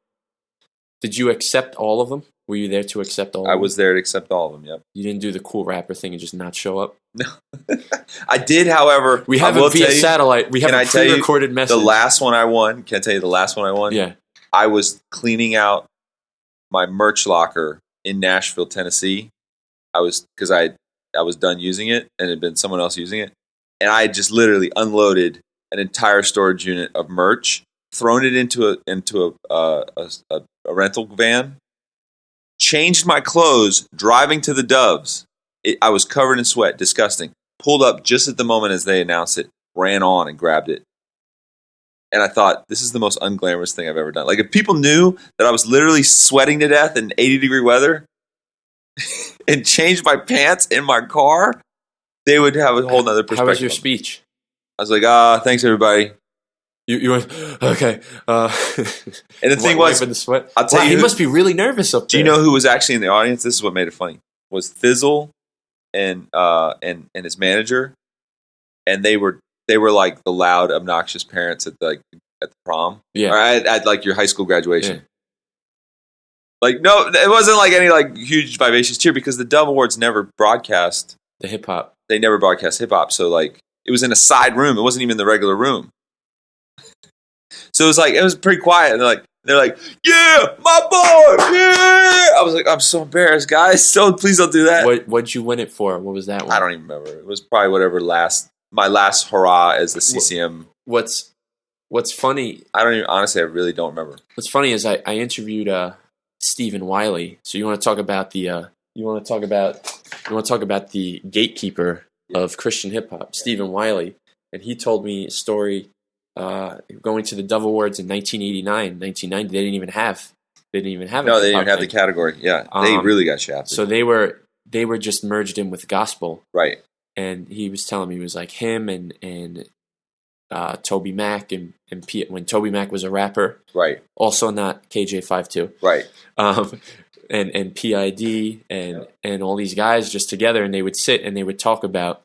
Did you accept all of them? Were you there to accept all of them? I was there to accept all of them, yep. You didn't do the cool rapper thing and just not show up? No. I did, however. We have it via satellite. We have a pre-recorded message. The last one I won, can I tell you the last one I won? Yeah. I was cleaning out my merch locker in Nashville, Tennessee. Because I was done using it and it had been someone else using it. And I just literally unloaded an entire storage unit of merch, thrown it into a rental van, changed my clothes, driving to the Doves. I was covered in sweat, disgusting. Pulled up just at the moment as they announced it, ran on and grabbed it. And I thought, this is the most unglamorous thing I've ever done. Like, if people knew that I was literally sweating to death in 80-degree weather and changed my pants in my car, they would have a whole nother perspective. How was your speech? I was like, thanks everybody. You went, okay. And the thing was, the sweat. I'll tell you, he must be really nervous up there. Do you know who was actually in the audience? This is what made it funny. Was Fizzle and his manager, and they were like the loud, obnoxious parents at the prom. Yeah. Or at like your high school graduation. Yeah. Like, no, it wasn't like any like huge vivacious cheer because the Dove Awards never broadcast the hip hop. They never broadcast hip hop, so like it was in a side room. It wasn't even the regular room. So it was pretty quiet, and they're like, yeah, my boy, yeah. I was like, I'm so embarrassed, guys. So please don't do that. What'd you win it for? What was that one? I don't even remember. It was probably whatever my last hurrah as the CCM. What's funny? I really don't remember. What's funny is I interviewed Stephen Wiley. So you want to talk about the gatekeeper of Christian hip hop, Stephen Wiley, and he told me a story. Going to the Dove Awards in 1989, 1990, they didn't even have. No, they didn't have the category. Yeah, they really got shafted. So they were just merged in with gospel, right? And he was telling me it was like him and Toby Mac and when Toby Mac was a rapper, right? Also not KJ-52, right? And PID and all these guys just together, and they would sit and they would talk about,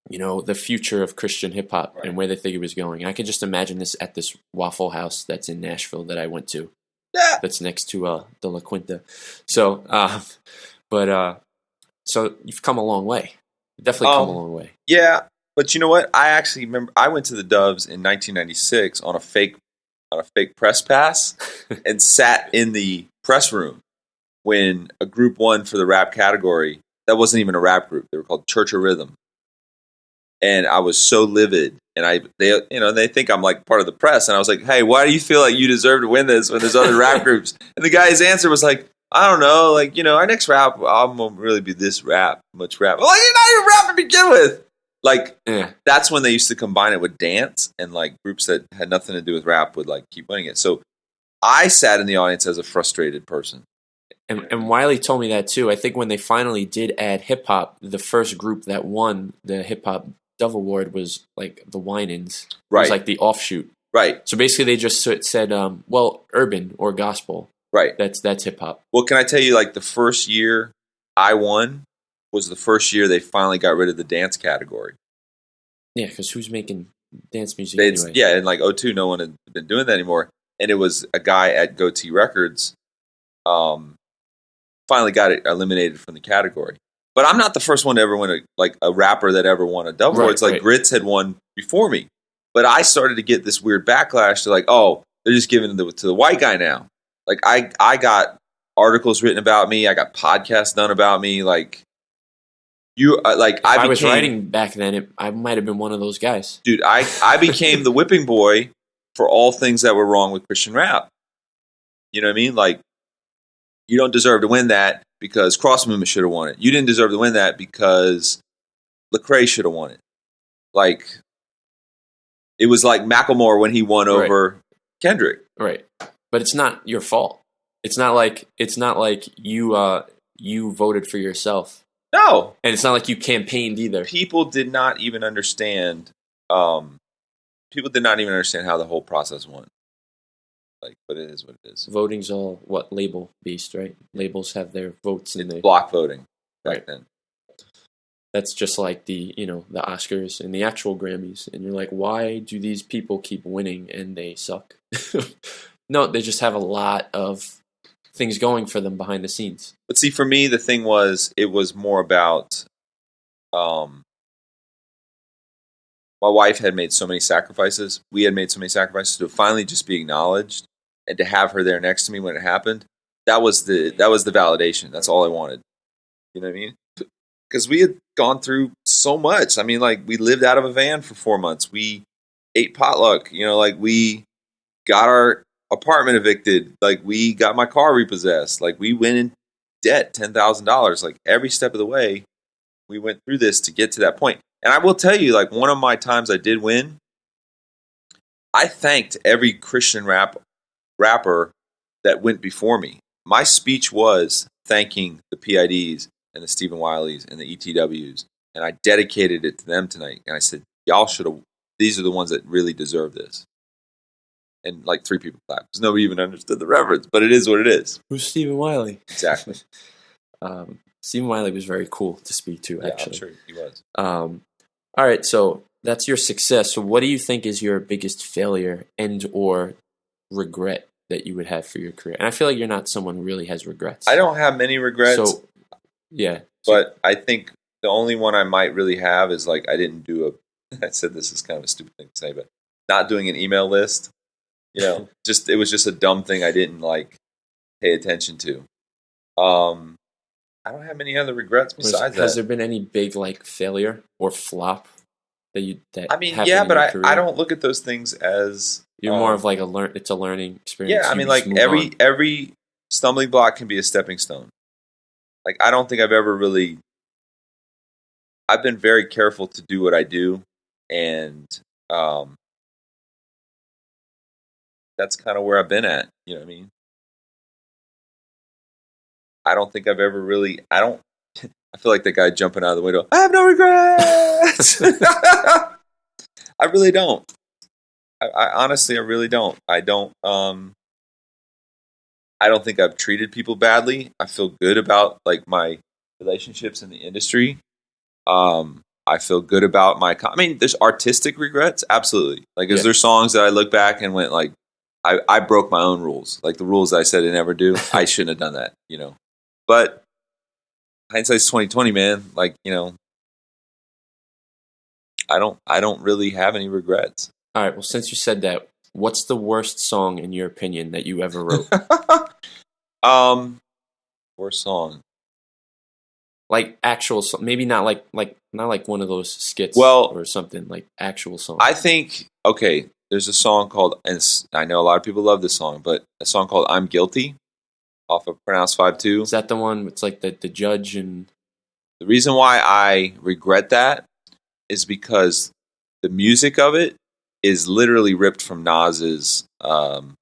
the future of Christian hip hop and where they think it was going. I could just imagine this at this Waffle House that's in Nashville that I went to. Yeah. That's next to the La Quinta. So, so you've come a long way. You've definitely come a long way. Yeah, but you know what? I actually remember I went to the Doves in 1996 on a fake press pass and sat in the press room when a group won for the rap category. That wasn't even a rap group. They were called Church of Rhythm. And I was so livid, and they think I'm like part of the press, and I was like, "Hey, why do you feel like you deserve to win this when there's other rap groups?" And the guy's answer was like, "I don't know, like our next rap album won't really be this much rap." I'm like, you're not even rap to begin with. Like, That's when they used to combine it with dance, and like groups that had nothing to do with rap would like keep winning it. So I sat in the audience as a frustrated person. And Wiley told me that too. I think when they finally did add hip hop, the first group that won the hip hop Dove Award was like the Winans. Right. It was like the offshoot. Right. So basically they just said, urban or gospel. Right. That's hip hop. Well, can I tell you, like the first year I won was the first year they finally got rid of the dance category. Yeah, because who's making dance music anyway? Yeah, in like 2002, no one had been doing that anymore. And it was a guy at Goatee Records finally got it eliminated from the category. But I'm not the first one to ever win a rapper that ever won a Dove Award. It's like Grits had won before me. But I started to get this weird backlash to like, oh, they're just giving it to the white guy now. Like I got articles written about me. I got podcasts done about me. Like I was writing back then, I might have been one of those guys. Dude, I became the whipping boy for all things that were wrong with Christian rap. You know what I mean? Like, you don't deserve to win that because Cross Movement should have won it. You didn't deserve to win that because Lecrae should have won it. Like, it was like Macklemore when he won over Kendrick. Right. But it's not your fault. It's not like you voted for yourself. No. And it's not like you campaigned either. People did not even understand how the whole process went. Like, but it is what it is. Voting's all label based, right? Labels have their votes in there. Block voting back then. That's just like the Oscars and the actual Grammys, and you're like, why do these people keep winning and they suck? No, they just have a lot of things going for them behind the scenes. But see, for me, the thing was, it was more about my wife had made so many sacrifices. We had made so many sacrifices to finally just be acknowledged and to have her there next to me when it happened. That was the validation. That's all I wanted. You know what I mean? Because we had gone through so much. I mean, like, we lived out of a van for 4 months. We ate potluck. We got our apartment evicted. Like, we got my car repossessed. Like, we went in debt, $10,000. Like, every step of the way, we went through this to get to that point. And I will tell you, like, one of my times I did win, I thanked every Christian rapper that went before me. My speech was thanking the PIDs and the Stephen Wileys and the ETWs and I dedicated it to them tonight. And I said, y'all should have. These are the ones that really deserve this. And like 3 people clapped because nobody even understood the reference, but it is what it is. Who's Stephen Wiley? Exactly. Stephen Wiley was very cool to speak to, actually. I'm sure he was. All right, so that's your success. So what do you think is your biggest failure and or regret that you would have for your career? And I feel like you're not someone who really has regrets. I don't have many regrets. So, yeah. But I think the only one I might really have is like I didn't do I said this is kind of a stupid thing to say, but not doing an email list. You know, it was just a dumb thing I didn't like pay attention to. I don't have any other regrets besides that. Has there been any big like failure or flop that you that? I mean, yeah, but I don't look at those things as you're more of like it's a learning experience. Yeah, I mean, like every stumbling block can be a stepping stone. Like I don't think I've ever really. I've been very careful to do what I do, and that's kind of where I've been at. You know what I mean? I don't think I've ever really. I feel like the guy jumping out of the window. I have no regrets. I really don't. I honestly, I really don't. I don't. I don't think I've treated people badly. I feel good about like my relationships in the industry. I feel good about I mean, there's artistic regrets, absolutely. Like, is there songs that I look back and went like, I broke my own rules, like the rules I said I never do. I shouldn't have done that, you know. But hindsight's 20/20, man. Like, you know, I don't really have any regrets. All right. Well, since you said that, what's the worst song in your opinion that you ever wrote? Worst song. Like actual song, maybe not like not like one of those skits or something, like actual song. I think there's a song called, and I know a lot of people love this song, but a song called "I'm Guilty" off of Pronounced 5-2. Is that the one? It's like the judge and the reason why I regret that is because the music of it is literally ripped from Nas's of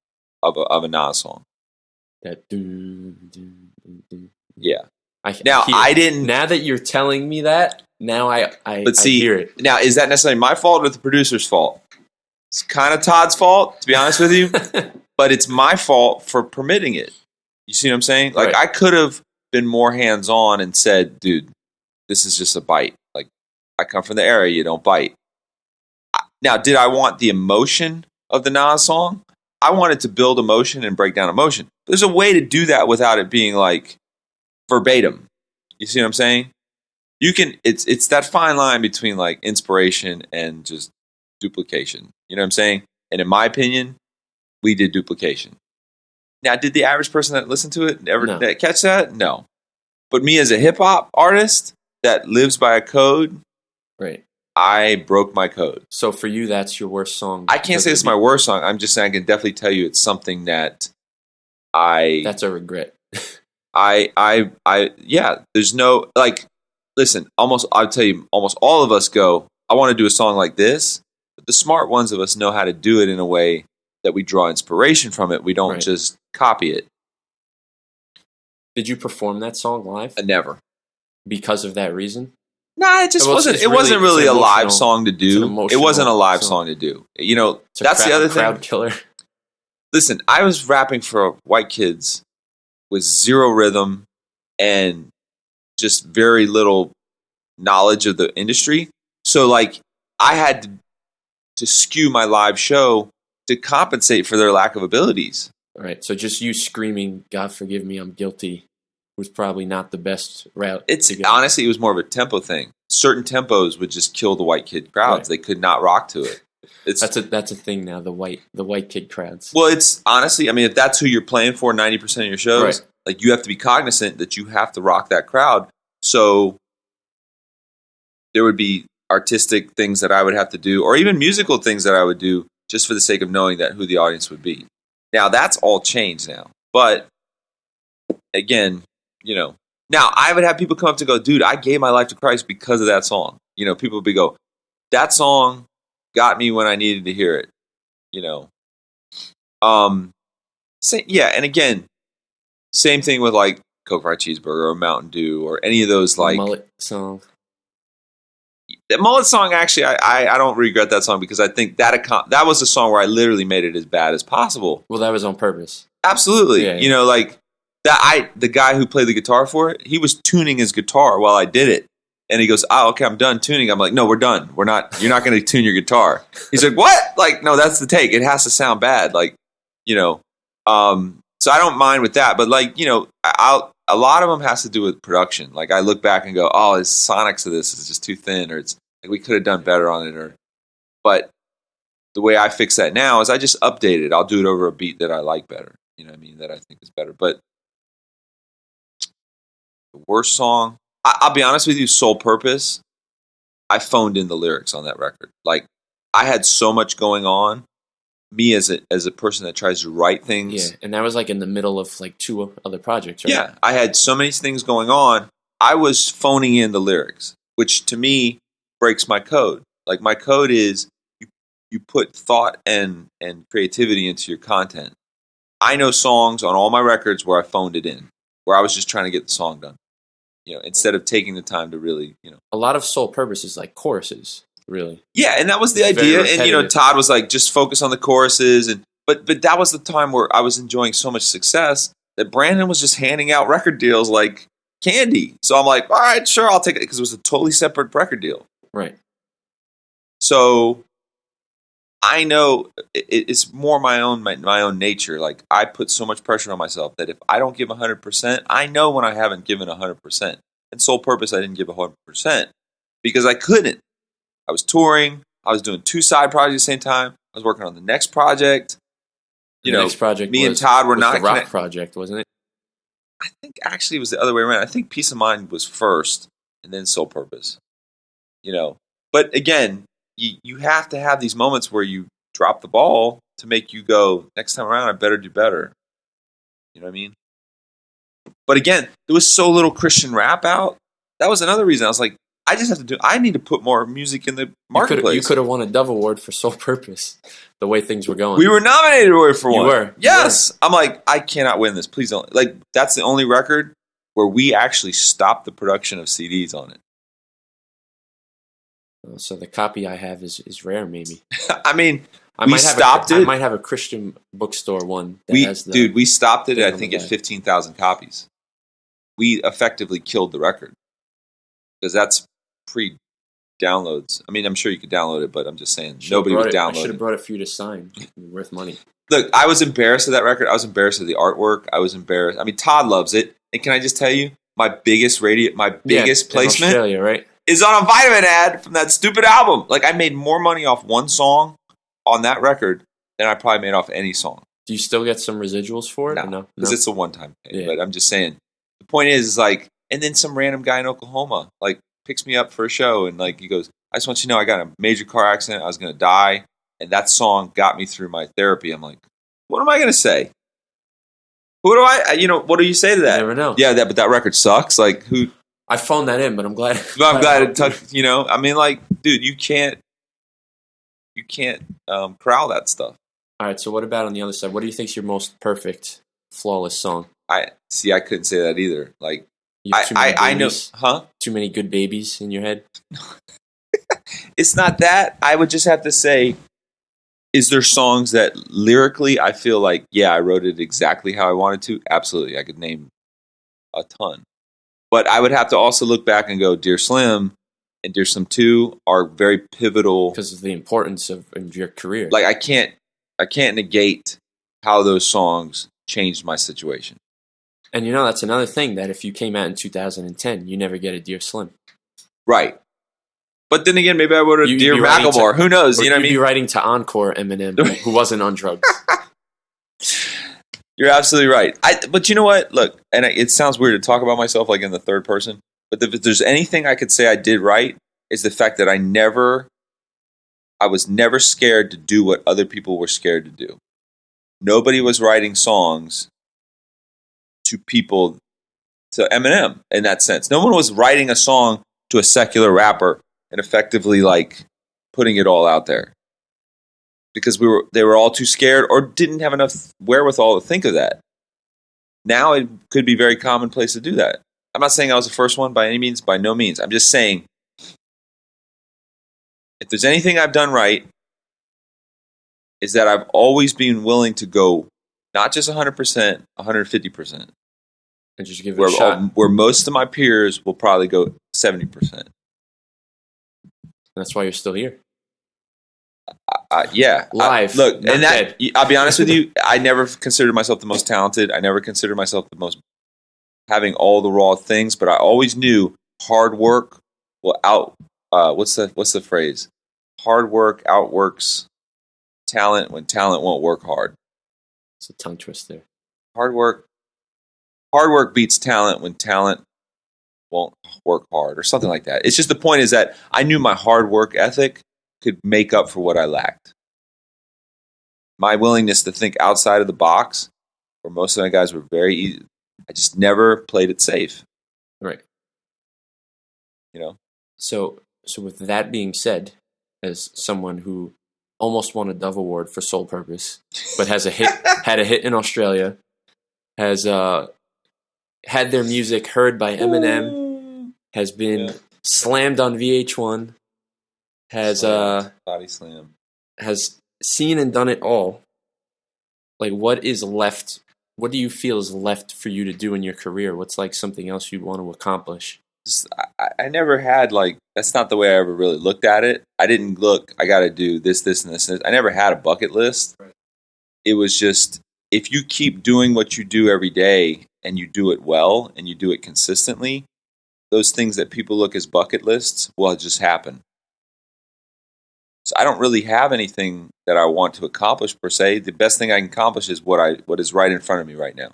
a Nas song. That yeah. Now that you're telling me that, now I hear it. Now, is that necessarily my fault or the producer's fault? It's kind of Todd's fault, to be honest with you. But it's my fault for permitting it. You see what I'm saying? Like, I could have been more hands-on and said, dude, this is just a bite. Like, I come from the era, you don't bite. Now, did I want the emotion of the Nas song? I wanted to build emotion and break down emotion. There's a way to do that without it being like verbatim. You see what I'm saying? You can. It's that fine line between like inspiration and just duplication. You know what I'm saying? And in my opinion, we did duplication. Now, did the average person that listened to it ever catch that? No. But me as a hip hop artist that lives by a code, right? I broke my code. So for you, that's your worst song. I can't say it's my worst song. I'm just saying I can definitely tell you it's something that that's a regret. Yeah, there's no, like, listen, I'll tell you, almost all of us go, I want to do a song like this, but the smart ones of us know how to do it in a way that we draw inspiration from it. We don't just copy it. Did you perform that song live? Never. Because of that reason? Nah, it just wasn't. It wasn't really a live song to do. It wasn't a live song to do. You know, that's the other thing. Crowd killer. Listen, I was rapping for white kids with zero rhythm and just very little knowledge of the industry. So, like, I had to skew my live show to compensate for their lack of abilities. All right. So just you screaming, "God forgive me, I'm guilty," was probably not the best route. Honestly, it was more of a tempo thing. Certain tempos would just kill the white kid crowds. They could not rock to it. That's a thing now. The white kid crowds. Well, it's honestly, I mean, if that's who you're playing for 90% of your shows, like you have to be cognizant that you have to rock that crowd. So there would be artistic things that I would have to do, or even musical things that I would do, just for the sake of knowing that who the audience would be. Now that's all changed now, but again, you know, now I would have people come up to go, dude, I gave my life to Christ because of that song. You know, people would go, that song got me when I needed to hear it. You know, and again, same thing with like Coke Fried Cheeseburger or Mountain Dew or any of those like Mullet song. The Mullet song, actually, I don't regret that song because I think that was a song where I literally made it as bad as possible. Well, that was on purpose. Absolutely. Yeah, you know, like the guy who played the guitar for it, he was tuning his guitar while I did it. And he goes, "Oh, okay, I'm done tuning." I'm like, "No, we're done. You're not going to tune your guitar." He's like, "What?" Like, no, that's the take. It has to sound bad. Like, you know, so I don't mind with that. But like, you know, a lot of them has to do with production. Like I look back and go, "Oh, the sonics of this is just too thin," or it's like we could have done better on it. But the way I fix that now is I just update it. I'll do it over a beat that I like better. You know what I mean? That I think is better. But the worst song, I'll be honest with you, Sole Purpose, I phoned in the lyrics on that record. Like, I had so much going on. Me as a person that tries to write things. Yeah, and that was like in the middle of like 2 other projects, right? Yeah, I had so many things going on. I was phoning in the lyrics, which to me breaks my code. Like, my code is you put thought and creativity into your content. I know songs on all my records where I phoned it in, where I was just trying to get the song done. You know, instead of taking the time to really, you know. A lot of Sole Purpose is like choruses, really. Yeah, and that was the idea. And, you know, Todd was like, just focus on the choruses. But that was the time where I was enjoying so much success that Brandon was just handing out record deals like candy. So I'm like, all right, sure, I'll take it, because it was a totally separate record deal. Right. So I know it's more my own nature. Like, I put so much pressure on myself that if I don't give 100%, I know when I haven't given 100%. And Sole Purpose, I didn't give 100% because I couldn't. I was touring. I was doing 2 side projects at the same time. I was working on the next project. The next project me and Todd were not the rock project, wasn't it? I think actually it was the other way around. I think Peace of Mind was first, and then Sole Purpose. You know, but again, you have to have these moments where you drop the ball to make you go, next time around, I better do better. You know what I mean? But again, there was so little Christian rap out. That was another reason. I was like, I need to put more music in the marketplace. You could have won a Dove Award for Sole Purpose, the way things were going. We were nominated for one. You were. Yes. I'm like, I cannot win this. Please don't. Like, that's the only record where we actually stopped the production of CDs on it. So the copy I have is rare, maybe. I mean, I we stopped it. I might have a Christian bookstore one. We stopped it, I think, at 15,000 copies. We effectively killed the record because that's pre-downloads. I mean, I'm sure you could download it, but I'm just saying nobody was downloading. I should have brought it for you to sign. Worth money. Look, I was embarrassed of that record. I was embarrassed of the artwork. I was embarrassed. I mean, Todd loves it. And can I just tell you, my biggest placement in Australia, right? is on a vitamin ad from that stupid album. Like, I made more money off one song on that record than I probably made off any song. Do you still get some residuals for it? No, because it's a one-time pay. Yeah. But I'm just saying. The point is like, and then some random guy in Oklahoma, like, picks me up for a show, and, like, he goes, I just want you to know I got in a major car accident. I was going to die. And that song got me through my therapy. I'm like, what am I going to say? What do you say to that? You never know. Yeah, but that record sucks. Like, who? I phoned that in, but I'm glad. I'm glad it took, I mean, like, dude, you can't corral that stuff. All right, so what about on the other side? What do you think's your most perfect, flawless song? I couldn't say that either. Like, I know, huh? Too many good babies in your head? It's not that. I would just have to say, is there songs that lyrically I feel like, yeah, I wrote it exactly how I wanted to? Absolutely. I could name a ton. But I would have to also look back and go, Dear Slim and Dear Slim 2 are very pivotal. Because of the importance of your career. Like, I can't negate how those songs changed my situation. And that's another thing, that if you came out in 2010, you never get a Dear Slim. Right. But then again, maybe I would have Dear Macklemore. Who knows? You know what I mean? You'd be writing to Encore Eminem, who wasn't on drugs. You're absolutely right. But you know what? Look, and it sounds weird to talk about myself like in the third person, but if there's anything I could say I did right, is the fact that I was never scared to do what other people were scared to do. Nobody was writing songs to Eminem in that sense. No one was writing a song to a secular rapper and effectively, like, putting it all out there. Because they were all too scared or didn't have enough wherewithal to think of that. Now it could be very commonplace to do that. I'm not saying I was the first one by any means, by no means. I'm just saying if there's anything I've done right, is that I've always been willing to go not just 100%, 150%. And just give it a shot. Where most of my peers will probably go 70%. That's why you're still here. Yeah. Live. Look, not and that, dead. I'll be honest with you, I never considered myself the most talented. I never considered myself the most having all the raw things, but I always knew hard work will what's the phrase? Hard work outworks talent when talent won't work hard. It's a tongue twister. Hard work beats talent when talent won't work hard, or something like that. It's just, the point is that I knew my hard work ethic could make up for what I lacked. My willingness to think outside of the box, where most of my guys were very easy, I just never played it safe. Right. You know? So with that being said, as someone who almost won a Dove Award for Sole Purpose, but had a hit in Australia, has had their music heard by Eminem, has been slammed on VH1, has body slam, has seen and done it all. Like, what is left? What do you feel is left for you to do in your career? What's like something else you want to accomplish? I never had, like, that's not the way I ever really looked at it. I didn't look, I got to do this, this, and this. I never had a bucket list. Right. It was just, if you keep doing what you do every day and you do it well and you do it consistently, those things that people look as bucket lists will just happen. So I don't really have anything that I want to accomplish per se. The best thing I can accomplish is what is right in front of me right now.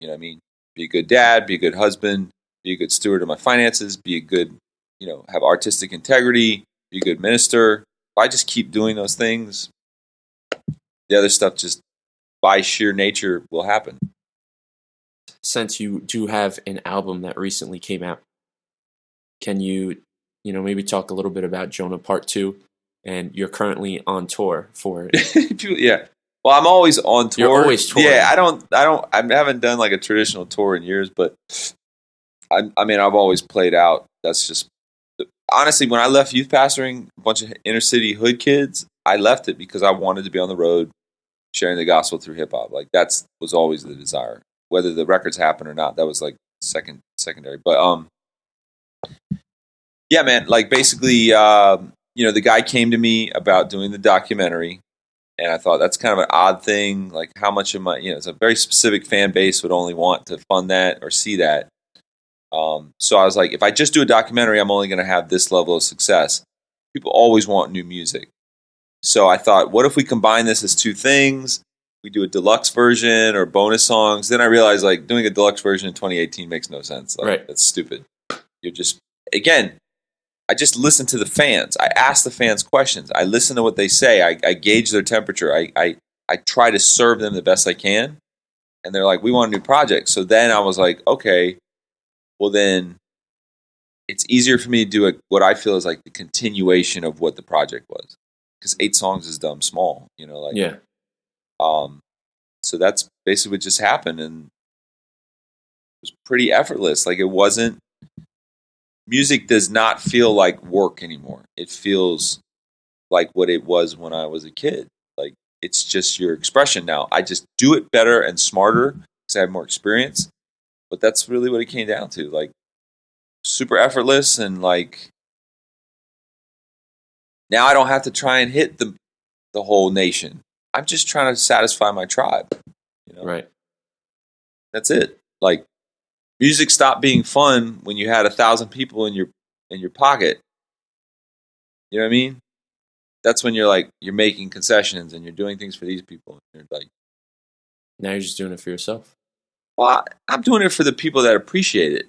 You know what I mean? Be a good dad, be a good husband, be a good steward of my finances, be a good, have artistic integrity, be a good minister. If I just keep doing those things, the other stuff just by sheer nature will happen. Since you do have an album that recently came out, can you, maybe talk a little bit about Jonah Part 2? And you're currently on tour for it. Yeah. Well, I'm always on tour. You're always touring. Yeah, I haven't done like a traditional tour in years, but I've always played out. That's just, honestly, when I left youth pastoring, a bunch of inner city hood kids, I left it because I wanted to be on the road sharing the gospel through hip hop. Like, that was always the desire. Whether the records happen or not, that was like secondary. But yeah, man, like, basically, the guy came to me about doing the documentary, and I thought that's kind of an odd thing. Like, how much of my, it's a very specific fan base would only want to fund that or see that. So I was like, if I just do a documentary, I'm only going to have this level of success. People always want new music. So I thought, what if we combine this as two things? We do a deluxe version or bonus songs. Then I realized, like, doing a deluxe version in 2018 makes no sense. Like, right. That's stupid. You're just, again, I just listen to the fans. I ask the fans questions. I listen to what they say. I gauge their temperature. I try to serve them the best I can. And they're like, we want a new project. So then I was like, okay, well then it's easier for me to do what I feel is like the continuation of what the project was. Because 8 songs is dumb small, yeah. So that's basically what just happened. And it was pretty effortless. Like, it wasn't, music does not feel like work anymore. It feels like what it was when I was a kid. Like, it's just your expression now. I just do it better and smarter because I have more experience. But that's really what it came down to. Like, super effortless, and like, now I don't have to try and hit the whole nation. I'm just trying to satisfy my tribe. Right. That's it. Like, music stopped being fun when you had 1,000 people in your pocket. You know what I mean? That's when you're making concessions and you're doing things for these people. You're like, now you're just doing it for yourself. Well, I'm doing it for the people that appreciate it,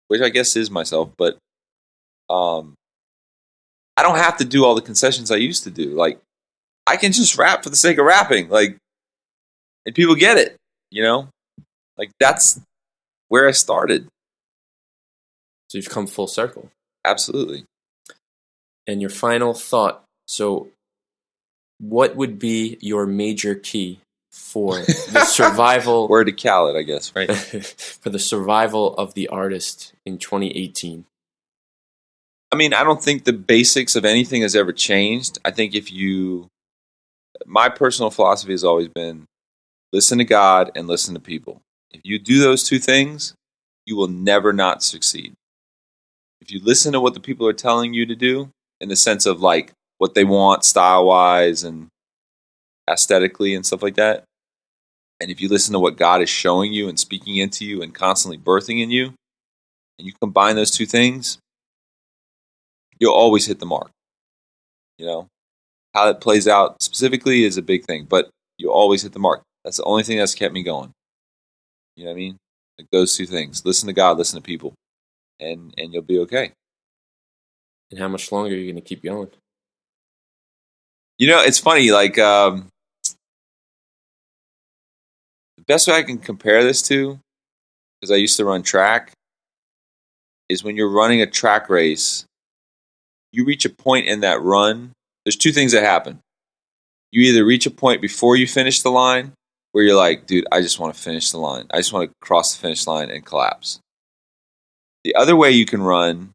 which I guess is myself. But I don't have to do all the concessions I used to do. Like, I can just rap for the sake of rapping. Like, and people get it. Like, that's where I started. So you've come full circle. Absolutely. And your final thought. So what would be your major key for the survival? Word to Khaled, I guess, right? For the survival of the artist in 2018? I mean, I don't think the basics of anything has ever changed. I think my personal philosophy has always been listen to God and listen to people. If you do those two things, you will never not succeed. If you listen to what the people are telling you to do, in the sense of like what they want style-wise and aesthetically and stuff like that, and if you listen to what God is showing you and speaking into you and constantly birthing in you, and you combine those two things, you'll always hit the mark. You know, how it plays out specifically is a big thing, but you always hit the mark. That's the only thing that's kept me going. You know what I mean? Like those two things. Listen to God, listen to people, and you'll be okay. And how much longer are you going to keep going? You know, it's funny, like, the best way I can compare this to, because I used to run track, is when you're running a track race, you reach a point in that run. There's two things that happen. You either reach a point before you finish the line where you're like, dude, I just want to finish the line. I just want to cross the finish line and collapse. The other way you can run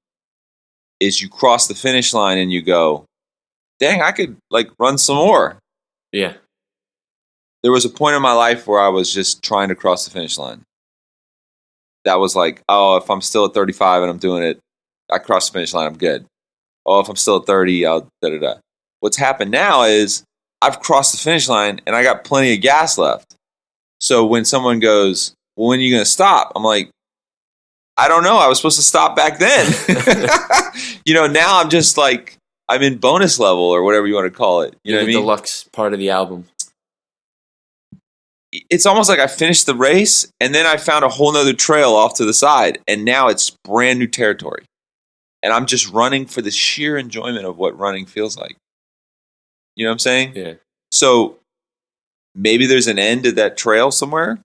is you cross the finish line and you go, dang, I could like run some more. Yeah. There was a point in my life where I was just trying to cross the finish line. That was like, oh, if I'm still at 35 and I'm doing it, I cross the finish line, I'm good. Oh, if I'm still at 30, I'll da-da-da. What's happened now is I've crossed the finish line and I got plenty of gas left. So when someone goes, well, when are you going to stop? I'm like, I don't know. I was supposed to stop back then. You know, now I'm just like, I'm in bonus level or whatever you want to call it. You know what I mean? Deluxe part of the album. It's almost like I finished the race and then I found a whole nother trail off to the side. And now it's brand new territory. And I'm just running for the sheer enjoyment of what running feels like. You know what I'm saying? Yeah. So maybe there's an end to that trail somewhere.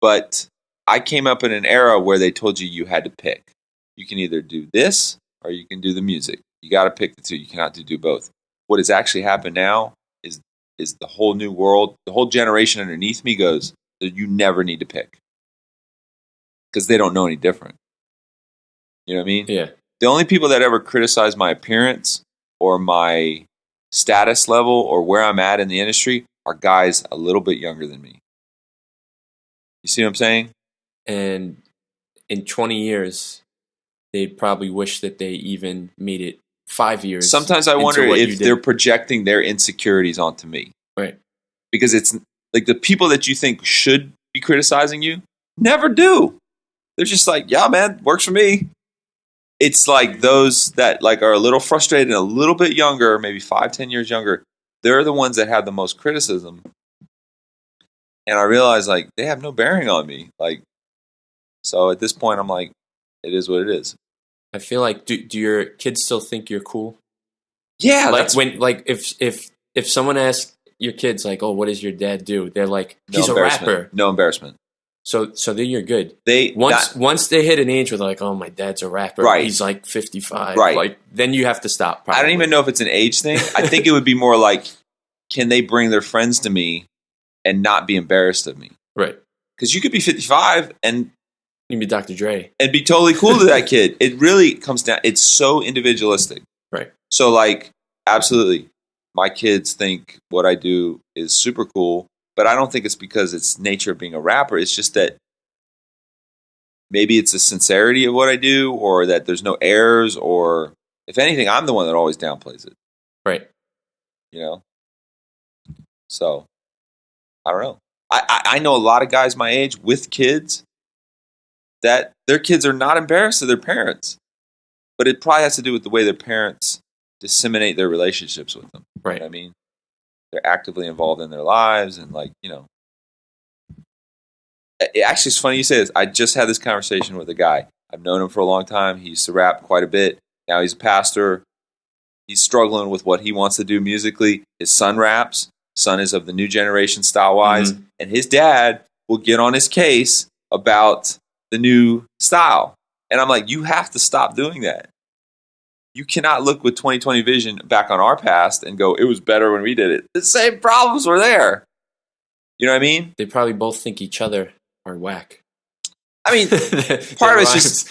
But I came up in an era where they told you had to pick. You can either do this or you can do the music. You got to pick the two. You cannot do both. What has actually happened now is the whole new world, the whole generation underneath me goes, you never need to pick. Because they don't know any different. You know what I mean? Yeah. The only people that ever criticize my appearance or my status level or where I'm at in the industry are guys a little bit younger than me. You see what I'm saying? And in 20 years, they'd probably wish that they even made it 5 years. Sometimes I wonder if they're projecting their insecurities onto me. Right. Because it's like the people that you think should be criticizing you never do. They're just like, yeah, man, works for me. It's like those that like are a little frustrated and a little bit younger, maybe 5-10 years younger. They're the ones that have the most criticism. And I realize like they have no bearing on me. Like, so at this point, I'm like, it is what it is. I feel like do your kids still think you're cool? Yeah, like when like if someone asks your kids like, oh, what does your dad do? They're like, he's a rapper. No embarrassment. So then you're good. Once they hit an age where they're like, oh, my dad's a rapper. Right. He's like 55. Right. Like then you have to stop. Probably. I don't even know if it's an age thing. I think it would be more like, can they bring their friends to me and not be embarrassed of me? Right. Because you could be 55 and you can be Dr. Dre and be totally cool to that kid. It really comes down. It's so individualistic. Right. So like, absolutely, my kids think what I do is super cool. But I don't think it's because it's nature of being a rapper. It's just that maybe it's the sincerity of what I do or that there's no errors or, if anything, I'm the one that always downplays it. Right. You know? So, I don't know. I know a lot of guys my age with kids that their kids are not embarrassed of their parents. But it probably has to do with the way their parents disseminate their relationships with them. Right. You know what I mean? They're actively involved in their lives and like, you know. Actually, it's funny you say this. I just had this conversation with a guy. I've known him for a long time. He used to rap quite a bit. Now he's a pastor. He's struggling with what he wants to do musically. His son raps. Son is of the new generation style-wise. Mm-hmm. And his dad will get on his case about the new style. And I'm like, you have to stop doing that. You cannot look with 20/20 vision back on our past and go, it was better when we did it. The same problems were there. You know what I mean? They probably both think each other are whack. I mean, part of it's just,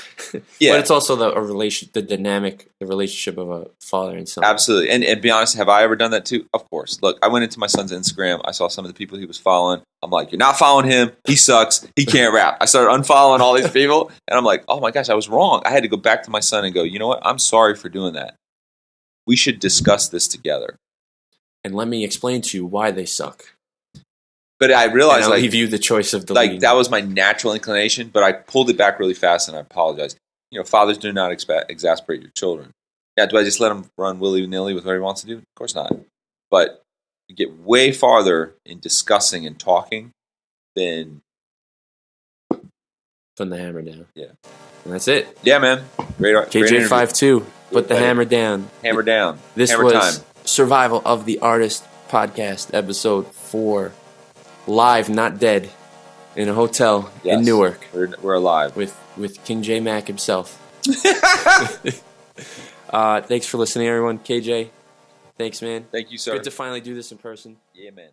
yeah. But it's also the relationship of a father and son. Absolutely. And to be honest, have I ever done that too? Of course. Look, I went into my son's Instagram. I saw some of the people he was following. I'm like, you're not following him. He sucks. He can't rap. I started unfollowing all these people. And I'm like, oh my gosh, I was wrong. I had to go back to my son and go, you know what? I'm sorry for doing that. We should discuss this together. And let me explain to you why they suck. But I realized, and I'll leave you the choice of the like, that was my natural inclination, but I pulled it back really fast, and I apologize. You know, fathers do not exasperate your children. Yeah, do I just let him run willy-nilly with what he wants to do? Of course not. But you get way farther in discussing and talking than putting the hammer down. Yeah. And that's it. Yeah, man. Great KJ-52, put the hammer down. Hammer down. This hammer was time. Survival of the Artist podcast, episode 4. Live, not dead, in a hotel in Newark. We're alive. With King J Mac himself. Thanks for listening, everyone. KJ, thanks, man. Thank you, sir. Good to finally do this in person. Yeah, man.